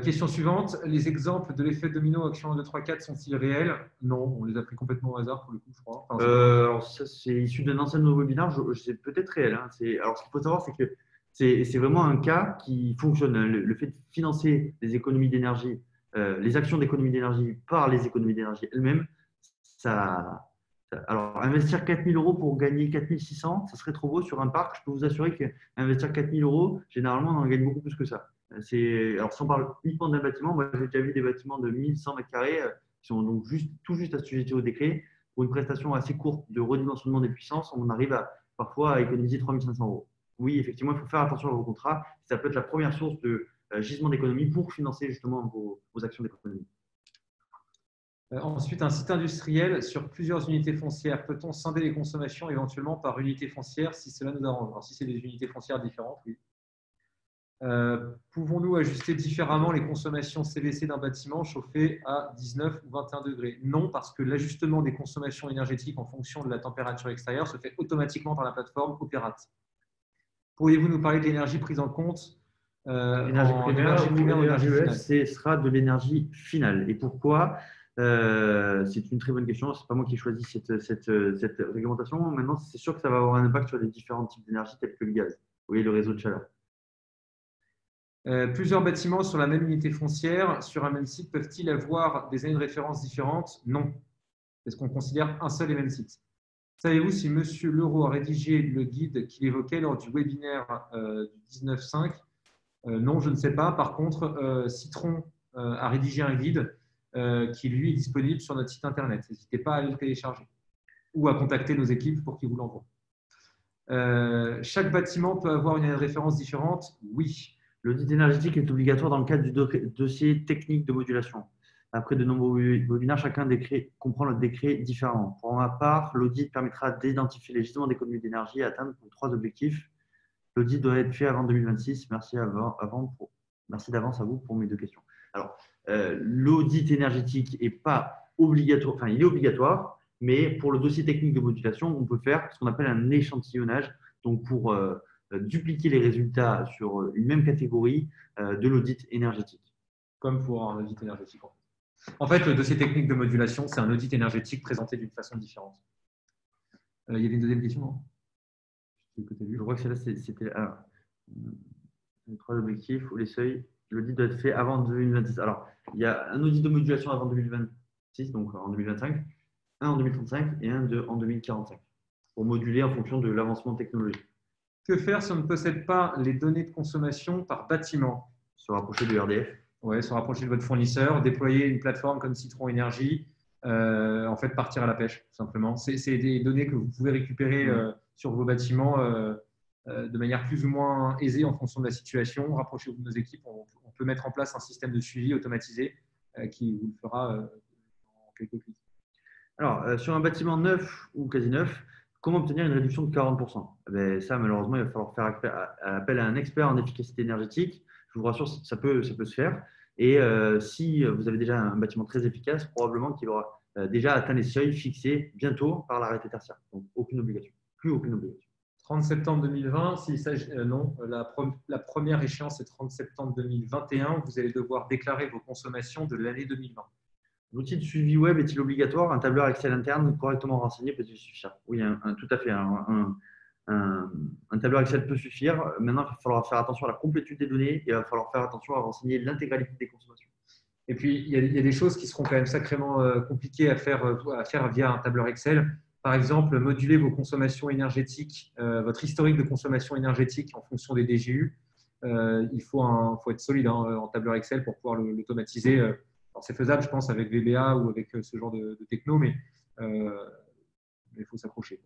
S1: Question suivante. Les exemples de l'effet domino action 1, 2, 3, 4 sont-ils réels? Non, on les a pris complètement au hasard pour le coup, je crois.
S2: Alors, ça, c'est issu d'un ancien de nos webinaires. C'est peut-être réel. Hein. Alors, ce qu'il faut savoir, c'est que c'est vraiment un cas qui fonctionne. Hein. Le fait de financer les économies d'énergie, les actions d'économie d'énergie par les économies d'énergie elles-mêmes, alors, investir 4 000 € pour gagner 4 600, ça serait trop beau sur un parc. Je peux vous assurer qu'investir 4 000 €, généralement, on en gagne beaucoup plus que ça. Alors, si on parle uniquement d'un bâtiment, moi, j'ai déjà vu des bâtiments de 1100 m² qui sont donc tout juste assujettis au décret. Pour une prestation assez courte de redimensionnement des puissances, on arrive parfois à économiser 3 500 €. Oui, effectivement, il faut faire attention à vos contrats. Ça peut être la première source de gisement d'économie pour financer justement vos actions d'économie.
S1: Ensuite, un site industriel sur plusieurs unités foncières. Peut-on scinder les consommations éventuellement par unité foncière si cela nous arrange? Alors, si c'est des unités foncières différentes, oui. Pouvons-nous ajuster différemment les consommations CVC d'un bâtiment chauffé à 19 ou 21 degrés? Non, parce que l'ajustement des consommations énergétiques en fonction de la température extérieure se fait automatiquement par la plateforme Opérate. Pourriez-vous nous parler de l'énergie prise en compte
S2: L'énergie primaire ou l'énergie EF, ce sera de l'énergie finale. Et pourquoi? C'est une très bonne question. Ce n'est pas moi qui ai choisi cette réglementation. Maintenant, c'est sûr que ça va avoir un impact sur les différents types d'énergie tels que le gaz. Vous voyez, le réseau de chaleur.
S1: Plusieurs bâtiments sur la même unité foncière, sur un même site, peuvent-ils avoir des années de référence différentes? Non, parce qu'on considère un seul et même site. Savez-vous si M. Leroux a rédigé le guide qu'il évoquait lors du webinaire du 19.5? Non, je ne sais pas. Par contre, Citron a rédigé un guide qui, lui, est disponible sur notre site internet. N'hésitez pas à aller le télécharger ou à contacter nos équipes pour qu'ils vous l'envoient. Chaque bâtiment peut avoir une année de référence différente? Oui.
S2: L'audit énergétique est obligatoire dans le cadre du dossier technique de modulation. Après de nombreux webinaires, chacun comprend le décret différent. Pour ma part, l'audit permettra d'identifier les gisements d'économie d'énergie et atteindre 3 objectifs. L'audit doit être fait avant 2026. Merci d'avance à vous pour mes 2 questions. Alors, l'audit énergétique n'est pas obligatoire, enfin, il est obligatoire, mais pour le dossier technique de modulation, on peut faire ce qu'on appelle un échantillonnage. Donc, pour dupliquer les résultats sur une même catégorie de l'audit énergétique.
S1: Comme pour un audit énergétique. En fait, le dossier technique de modulation, c'est un audit énergétique présenté d'une façon différente. Il y avait une deuxième question, non?
S2: Je crois que c'était les 3 objectifs ou les seuils. L'audit doit être fait avant 2026. Alors, il y a un audit de modulation avant 2026, donc en 2025, un en 2035 et un en 2045, pour moduler en fonction de l'avancement technologique.
S1: Que faire si on ne possède pas les données de consommation par bâtiment?
S2: Se rapprocher de RDF.
S1: Oui, se rapprocher de votre fournisseur, déployer une plateforme comme Citron Énergie, en fait partir à la pêche, tout simplement. C'est des données que vous pouvez récupérer sur vos bâtiments de manière plus ou moins aisée en fonction de la situation. Rapprochez-vous de nos équipes, on peut mettre en place un système de suivi automatisé qui vous le fera en quelques clics.
S2: Alors, sur un bâtiment neuf ou quasi neuf, comment obtenir une réduction de 40%? Ça, malheureusement, il va falloir faire appel à un expert en efficacité énergétique. Je vous rassure, ça peut se faire. Et si vous avez déjà un bâtiment très efficace, probablement qu'il aura déjà atteint les seuils fixés bientôt par l'arrêté tertiaire. Donc, aucune obligation. Plus aucune obligation.
S1: 30 septembre 2020, non, la première échéance est 30 septembre 2021. Vous allez devoir déclarer vos consommations de l'année 2020.
S2: L'outil de suivi web est-il obligatoire? Un tableur Excel interne correctement renseigné peut-il suffire? Oui, tout à fait. un tableur Excel peut suffire. Maintenant, il va falloir faire attention à la complétude des données et il va falloir faire attention à renseigner l'intégralité des consommations.
S1: Et puis, il y a des choses qui seront quand même sacrément compliquées à faire via un tableur Excel. Par exemple, moduler vos consommations énergétiques, votre historique de consommation énergétique en fonction des DGU. Il faut être solide en tableur Excel pour pouvoir l'automatiser. Alors, c'est faisable, je pense, avec VBA ou avec ce genre de techno, mais il faut s'accrocher.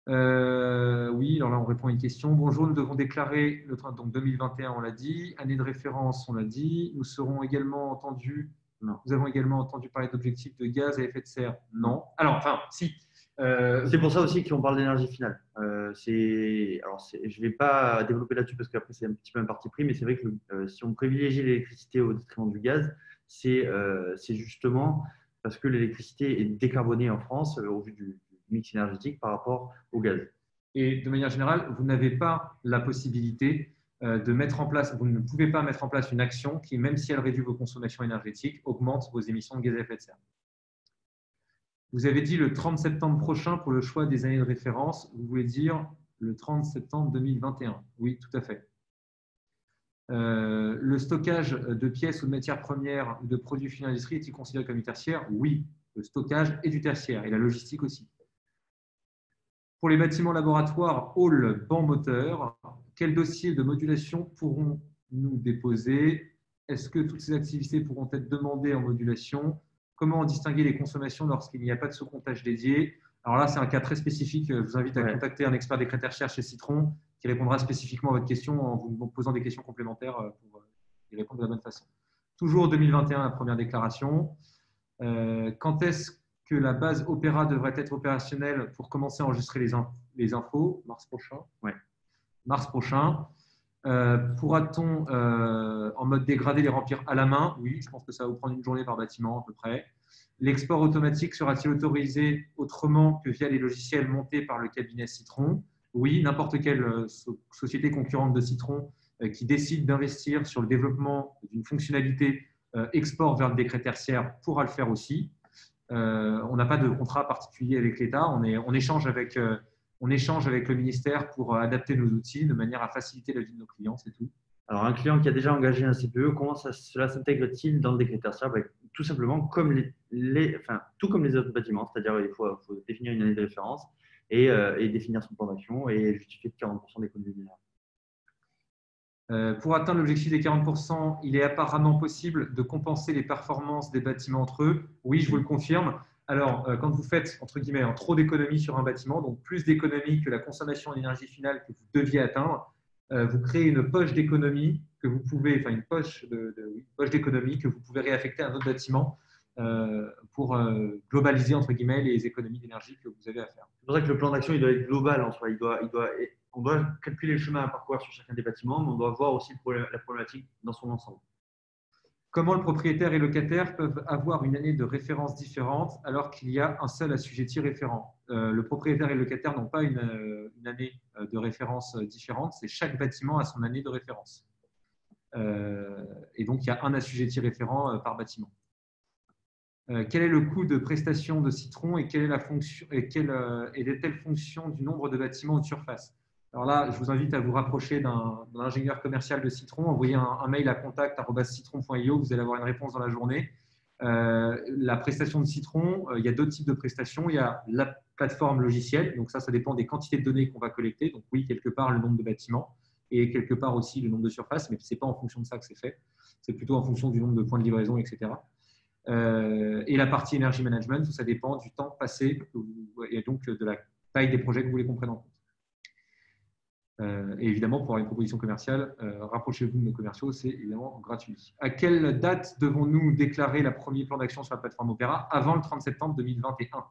S1: Oui, alors là, on répond à une question. Bonjour, nous devons déclarer le train, donc 2021, on l'a dit. Année de référence, on l'a dit. Nous avons également entendu parler d'objectifs de gaz à effet de serre. Non. Alors, enfin, si.
S2: C'est pour ça aussi qu'on parle d'énergie finale. Je ne vais pas développer là-dessus parce qu'après, c'est un petit peu un parti pris, mais c'est vrai que si on privilégie l'électricité au détriment du gaz, c'est justement parce que l'électricité est décarbonée en France au vu du mix énergétique par rapport au gaz.
S1: Et de manière générale, vous n'avez pas la possibilité de mettre en place, vous ne pouvez pas mettre en place une action qui, même si elle réduit vos consommations énergétiques, augmente vos émissions de gaz à effet de serre. Vous avez dit le 30 septembre prochain pour le choix des années de référence. Vous voulez dire le 30 septembre 2021. Oui, tout à fait. Le stockage de pièces ou de matières premières ou de produits finis d'industrie est-il considéré comme du tertiaire? Oui, le stockage est du tertiaire et la logistique aussi. Pour les bâtiments laboratoires, hall, banc moteur, quels dossiers de modulation pourrons-nous déposer? Est-ce que toutes ces activités pourront être demandées en modulation? Comment distinguer les consommations lorsqu'il n'y a pas de sous-comptage dédié? Alors là, c'est un cas très spécifique. Je vous invite à contacter un expert des critères recherche chez Citron qui répondra spécifiquement à votre question en vous posant des questions complémentaires pour y répondre de la bonne façon. Toujours 2021, la première déclaration. Quand est-ce que la base Opéra devrait être opérationnelle pour commencer à enregistrer les infos? Mars prochain.
S2: Ouais.
S1: Mars prochain. Pourra-t-on en mode dégradé les remplir à la main? Oui, je pense que ça va vous prendre une journée par bâtiment à peu près. L'export automatique sera-t-il autorisé autrement que via les logiciels montés par le cabinet Citron? Oui, n'importe quelle société concurrente de Citron qui décide d'investir sur le développement d'une fonctionnalité export vers le décret tertiaire pourra le faire aussi. On n'a pas de contrat particulier avec l'État. On échange avec le ministère pour adapter nos outils de manière à faciliter la vie de nos clients, c'est tout.
S2: Alors, un client qui a déjà engagé un CPE, comment cela s'intègre-t-il dans le décret tertiaire? Tout simplement comme tout comme les autres bâtiments, c'est-à-dire il faut définir une année de référence et définir son plan d'action et justifier de 40% d'économie d'énergie.
S1: Pour atteindre l'objectif des 40%, il est apparemment possible de compenser les performances des bâtiments entre eux. Oui, je vous le confirme. Alors, quand vous faites, entre guillemets, trop d'économies sur un bâtiment, donc plus d'économies que la consommation d'énergie finale que vous deviez atteindre, vous créez une poche d'économie que vous pouvez, une poche d'économie que vous pouvez réaffecter à un autre bâtiment pour globaliser, entre guillemets, les économies d'énergie que vous avez à faire.
S2: C'est pour ça que le plan d'action, il doit être global en soi. On doit calculer le chemin à parcourir sur chacun des bâtiments, mais on doit voir aussi la problématique dans son ensemble.
S1: Comment le propriétaire et le locataire peuvent avoir une année de référence différente alors qu'il y a un seul assujetti référent? Le propriétaire et le locataire n'ont pas une année de référence différente, c'est chaque bâtiment a son année de référence. Et donc, il y a un assujetti référent par bâtiment. Quel est le coût de prestation de Citron et quelle est la fonction et est-elle fonction du nombre de bâtiments ou de surface? Alors là, je vous invite à vous rapprocher d'un ingénieur commercial de Citron, envoyez un mail à contact@citron.io, vous allez avoir une réponse dans la journée. La prestation de Citron, il y a deux types de prestations. Il y a la plateforme logicielle, donc ça dépend des quantités de données qu'on va collecter. Donc oui, quelque part le nombre de bâtiments et quelque part aussi le nombre de surfaces, mais ce n'est pas en fonction de ça que c'est fait. C'est plutôt en fonction du nombre de points de livraison, etc. Et la partie énergie management, où ça dépend du temps passé et donc de la taille des projets que vous voulez qu'on prenne en compte. Et évidemment, pour avoir une proposition commerciale, rapprochez-vous de nos commerciaux, c'est évidemment gratuit. À quelle date devons-nous déclarer le premier plan d'action sur la plateforme Opéra? Avant le 30 septembre 2021.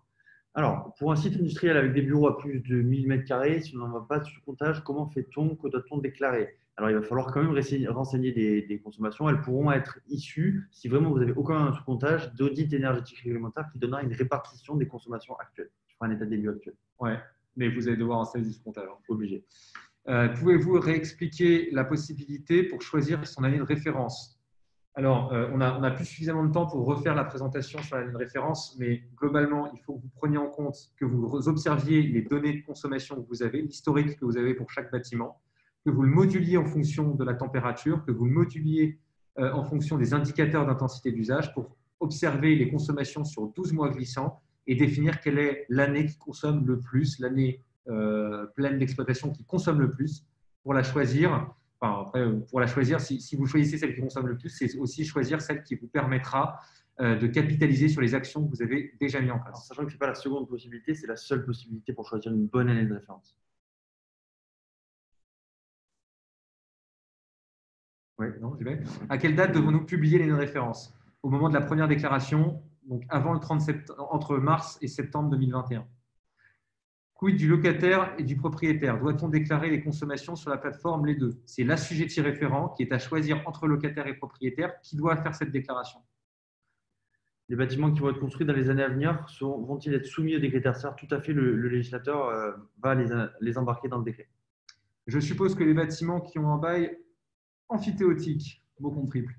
S2: Alors, pour un site industriel avec des bureaux à plus de 1000 m², si on n'en va pas de sous-comptage, comment fait-on? Que doit-on déclarer? Alors, il va falloir quand même renseigner des consommations. Elles pourront être issues, si vraiment vous n'avez aucun sous-comptage, d'audit énergétique réglementaire qui donnera une répartition des consommations actuelles. Je ferai un état des lieux actuel.
S1: Ouais, mais vous allez devoir installer du sous-comptage.
S2: Obligé.
S1: Pouvez-vous réexpliquer la possibilité pour choisir son année de référence? Alors, on a plus suffisamment de temps pour refaire la présentation sur la ligne de référence, mais globalement, il faut que vous preniez en compte, que vous observiez les données de consommation que vous avez, l'historique que vous avez pour chaque bâtiment, que vous le moduliez en fonction de la température, que vous le moduliez en fonction des indicateurs d'intensité d'usage pour observer les consommations sur 12 mois glissants et définir quelle est l'année qui consomme le plus, l'année pleine d'exploitation qui consomme le plus, pour la choisir. Enfin, après, pour la choisir, si vous choisissez celle qui consomme le plus, c'est aussi choisir celle qui vous permettra de capitaliser sur les actions que vous avez déjà mis en place.
S2: Alors, sachant que ce n'est pas la seconde possibilité, c'est la seule possibilité pour choisir une bonne année de référence.
S1: Oui, non, j'y vais. À quelle date devons-nous publier les références? Au moment de la première déclaration, donc avant le 30 septembre, entre mars et septembre 2021. Quid du locataire et du propriétaire? Doit-on déclarer les consommations sur la plateforme? Les deux. C'est l'assujetti référent qui est à choisir entre locataire et propriétaire qui doit faire cette déclaration.
S2: Les bâtiments qui vont être construits dans les années à venir vont-ils être soumis au décret tertiaire? Tout à fait, le législateur va les embarquer dans le décret.
S1: Je suppose que les bâtiments qui ont un bail amphithéotique, mot compte triple,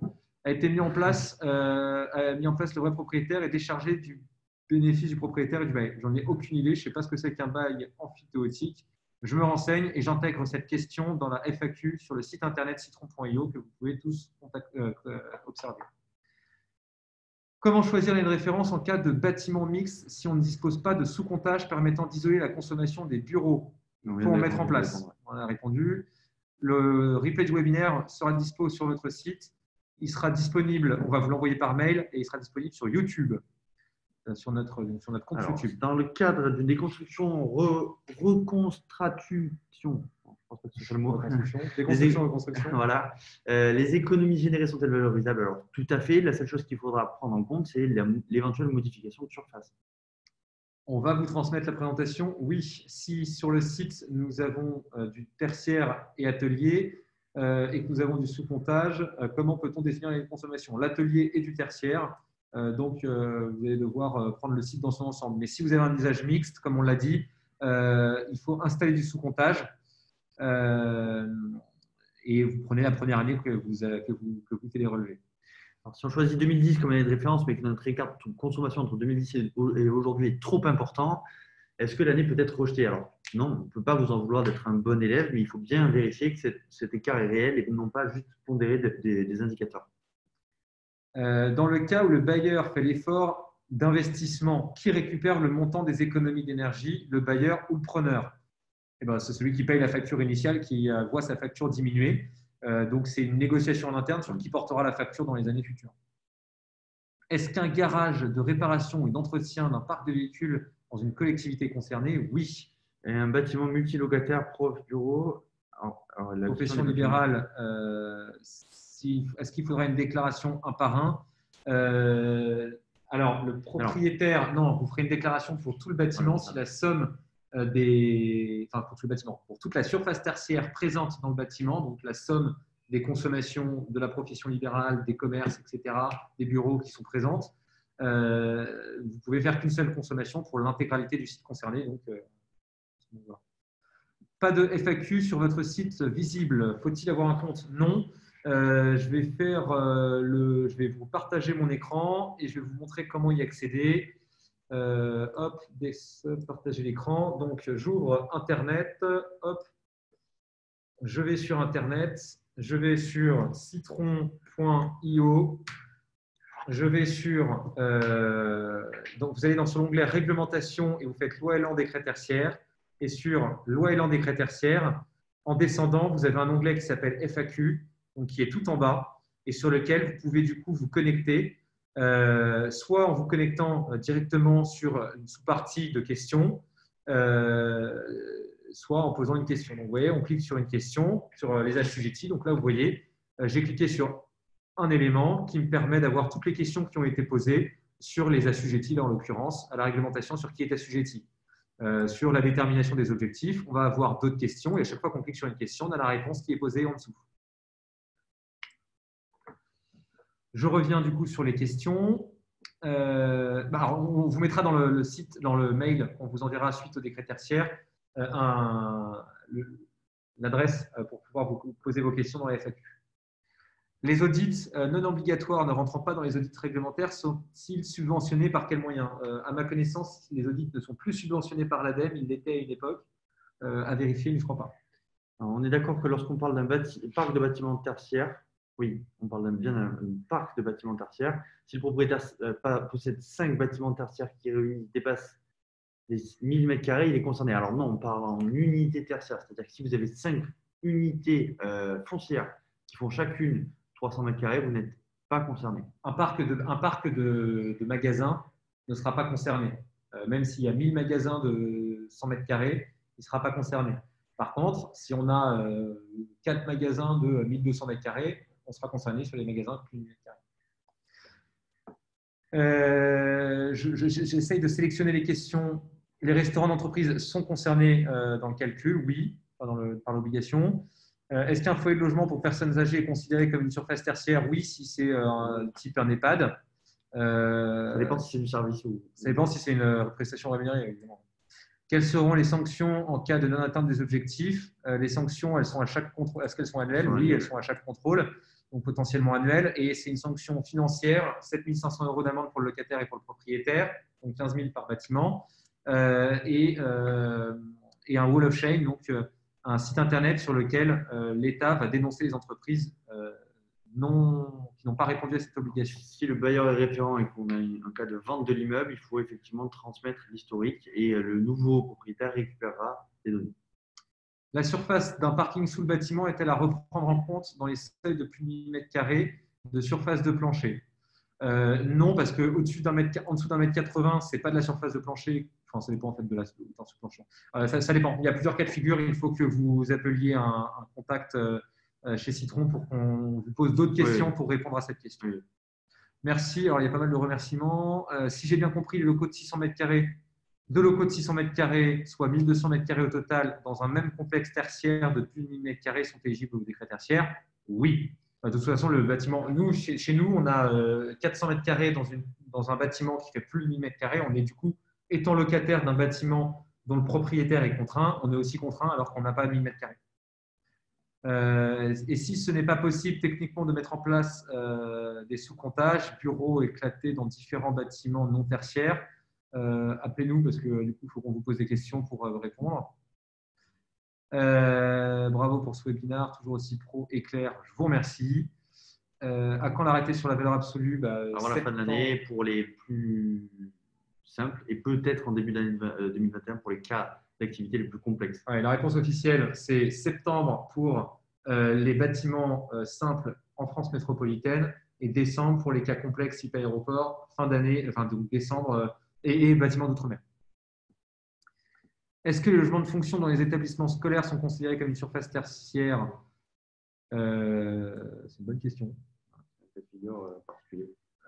S1: a été mis en place le vrai propriétaire est déchargé du bénéfice du propriétaire et du bail. J'en ai aucune idée, je ne sais pas ce que c'est qu'un bail amphithéotique. Je me renseigne et j'intègre cette question dans la FAQ sur le site internet citron.io que vous pouvez tous observer. Comment choisir les références en cas de bâtiment mixte si on ne dispose pas de sous-comptage permettant d'isoler la consommation des bureaux? Il faut en mettre en place. On a répondu. Le replay du webinaire sera dispo sur notre site. Il sera disponible, on va vous l'envoyer par mail et il sera disponible sur YouTube, sur notre compte YouTube.
S2: Dans le cadre d'une déconstruction, reconstruction, je pense pas que c'est le mot.
S1: Déconstruction, reconstruction.
S2: Voilà. Les économies générées sont-elles valorisables? Alors, tout à fait. La seule chose qu'il faudra prendre en compte, c'est l'éventuelle modification de surface.
S1: On va vous transmettre la présentation. Oui, si sur le site, nous avons du tertiaire et atelier et que nous avons du sous-comptage, comment peut-on définir les consommations? L'atelier et du tertiaire. Donc, vous allez devoir prendre le site dans son ensemble. Mais si vous avez un usage mixte, comme on l'a dit, il faut installer du sous-comptage et vous prenez la première année que vous télérelevez.
S2: Alors, si on choisit 2010 comme année de référence, mais que notre écart de consommation entre 2010 et aujourd'hui est trop important, est-ce que l'année peut être rejetée? Alors, non, on ne peut pas vous en vouloir d'être un bon élève, mais il faut bien vérifier que cet écart est réel et non pas juste pondérer des indicateurs.
S1: Dans le cas où le bailleur fait l'effort d'investissement, qui récupère le montant des économies d'énergie, le bailleur ou le preneur? C'est celui qui paye la facture initiale qui voit sa facture diminuer. Donc, c'est une négociation en interne sur qui portera la facture dans les années futures. Est-ce qu'un garage de réparation et d'entretien d'un parc de véhicules dans une collectivité concernée? Oui.
S2: Et un bâtiment multilocataire, prof, bureau.
S1: Profession libérale, est-ce qu'il faudra une déclaration un par un? Alors, le propriétaire, non, vous ferez une déclaration pour tout le bâtiment si la somme pour tout le bâtiment, pour toute la surface tertiaire présente dans le bâtiment, donc la somme des consommations de la profession libérale, des commerces, etc., des bureaux qui sont présentes, vous pouvez faire qu'une seule consommation pour l'intégralité du site concerné. Donc, pas de FAQ sur votre site visible. Faut-il avoir un compte? Non. Je vais vous partager mon écran et je vais vous montrer comment y accéder. Partager l'écran. Donc, j'ouvre Internet. Hop, je vais sur Internet. Je vais sur citron.io. Je vais sur. Donc, vous allez sur l'onglet Réglementation et vous faites loi Elan décret tertiaire. Et sur loi Elan décret tertiaire, en descendant, vous avez un onglet qui s'appelle FAQ, donc qui est tout en bas et sur lequel vous pouvez du coup vous connecter. Soit en vous connectant directement sur une sous-partie de questions, soit en posant une question. Donc, vous voyez, on clique sur une question, sur les assujettis. Donc là, vous voyez, j'ai cliqué sur un élément qui me permet d'avoir toutes les questions qui ont été posées sur les assujettis, là, en l'occurrence, à la réglementation sur qui est assujetti. Sur la détermination des objectifs, on va avoir d'autres questions et à chaque fois qu'on clique sur une question, on a la réponse qui est posée en dessous. Je reviens du coup sur les questions. On vous mettra dans le site, dans le mail, on vous enverra suite au décret tertiaire l'adresse pour pouvoir vous poser vos questions dans la FAQ. Les audits non obligatoires ne rentrant pas dans les audits réglementaires sont-ils subventionnés par quels moyens? À ma connaissance, les audits ne sont plus subventionnés par l'ADEME, ils l'étaient à une époque. À vérifier, mais je ne crois pas.
S2: Alors, on est d'accord que lorsqu'on parle d'un parc de bâtiments tertiaires, oui, on parle bien d'un parc de bâtiments tertiaires. Si le propriétaire possède 5 bâtiments tertiaires qui dépassent les 1000 m², il est concerné. Alors non, on parle en unité tertiaire, c'est-à-dire que si vous avez 5 unités foncières qui font chacune 300 m², vous n'êtes pas concerné.
S1: Un parc de magasins ne sera pas concerné. Même s'il y a 1000 magasins de 100 m², il ne sera pas concerné. Par contre, si on a 4 magasins de 1200 m², on sera concerné sur les magasins de plus de 1000 m². J'essaye de sélectionner les questions. Les restaurants d'entreprise sont concernés dans le calcul, oui, par l'obligation. Est-ce qu'un foyer de logement pour personnes âgées est considéré comme une surface tertiaire? Oui, si c'est type un EHPAD.
S2: Ça dépend si c'est du service ou…
S1: Ça dépend si c'est une prestation rémunérée, évidemment. Quelles seront les sanctions en cas de non-atteinte des objectifs? Les sanctions, elles sont à chaque contrôle. Est-ce qu'elles sont annuelles? Oui, elles sont à chaque contrôle, donc potentiellement annuelles. Et c'est une sanction financière, 7 500 € d'amende pour le locataire et pour le propriétaire, donc 15 000 par bâtiment. Et un wall of shame, donc un site internet sur lequel l'État va dénoncer les entreprises qui n'ont pas répondu à cette obligation.
S2: Si le bailleur est référent et qu'on a un cas de vente de l'immeuble, il faut effectivement transmettre l'historique et le nouveau propriétaire récupérera les données.
S1: La surface d'un parking sous le bâtiment est-elle à reprendre en compte dans les seuils de plus de 1000 m² de surface de plancher? Non, parce qu'en dessous d'un mètre 80, ce n'est pas de la surface de plancher. Enfin, ça dépend en fait de la surface de plancher. Ça dépend. Il y a plusieurs cas de figure. Il faut que vous appeliez un contact chez Citron pour qu'on vous pose d'autres questions pour répondre à cette question.
S2: Oui.
S1: Merci. Alors, il y a pas mal de remerciements. Si j'ai bien compris, les locaux de 600 m², deux locaux de 600 m², soit 1200 m² au total, dans un même complexe tertiaire de plus de 1000 m², sont éligibles au décret tertiaire? Oui. De toute façon, le bâtiment, chez nous, on a 400 m² dans un bâtiment qui fait plus de 1000 m². On est du coup, étant locataire d'un bâtiment dont le propriétaire est contraint, on est aussi contraint alors qu'on n'a pas 1000 m². Et si ce n'est pas possible techniquement de mettre en place des sous-comptages, bureaux éclatés dans différents bâtiments non tertiaires, appelez-nous parce que du coup, il faut qu'on vous pose des questions pour répondre. Bravo pour ce webinaire, toujours aussi pro et clair. Je vous remercie. À quand l'arrêté sur la valeur absolue?
S2: Avant la fin de l'année pour les plus simples et peut-être en début d'année 2021 pour les cas d'activité les plus complexes.
S1: Ouais, la réponse officielle, c'est septembre pour les bâtiments simples en France métropolitaine et décembre pour les cas complexes type aéroport, fin d'année, enfin donc décembre et bâtiments d'outre-mer. Est-ce que les logements de fonction dans les établissements scolaires sont considérés comme une surface tertiaire? C'est une bonne question.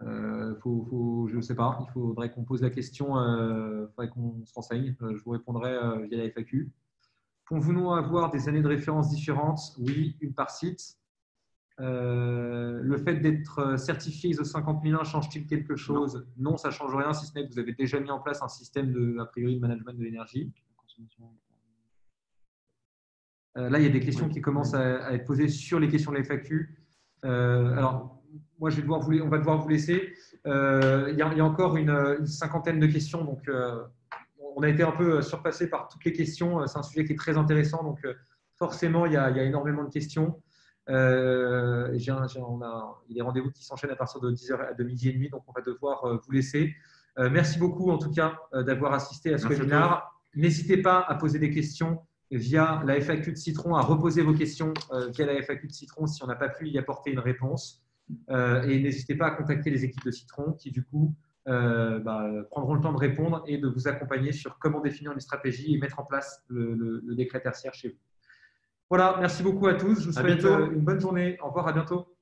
S1: Je ne sais pas. Il faudrait qu'on pose la question. Il faudrait qu'on se renseigne. Je vous répondrai via la FAQ. Pouvons-nous avoir des années de référence différentes? Oui, une par site. Le fait d'être certifié ISO 50001 change-t-il quelque chose? Non, ça ne change rien, si ce n'est que vous avez déjà mis en place un système a priori de management de l'énergie. Là, il y a des questions qui commencent à être posées sur les questions de la FAQ. Alors, moi, on va devoir vous laisser. Il y a encore une cinquantaine de questions, donc on a été un peu surpassé par toutes les questions. C'est un sujet qui est très intéressant, donc forcément, il y a énormément de questions. Il y a des rendez-vous qui s'enchaînent à partir de 10h à 12h30, donc on va devoir vous laisser. Merci beaucoup, en tout cas, d'avoir assisté à ce webinaire. N'hésitez pas à poser des questions via la FAQ de Citron, à reposer vos questions via la FAQ de Citron si on n'a pas pu y apporter une réponse. Et n'hésitez pas à contacter les équipes de Citron qui, du coup, prendront le temps de répondre et de vous accompagner sur comment définir une stratégie et mettre en place le décret tertiaire chez vous. Voilà, merci beaucoup à tous. Je vous souhaite une bonne journée. Au revoir, à bientôt.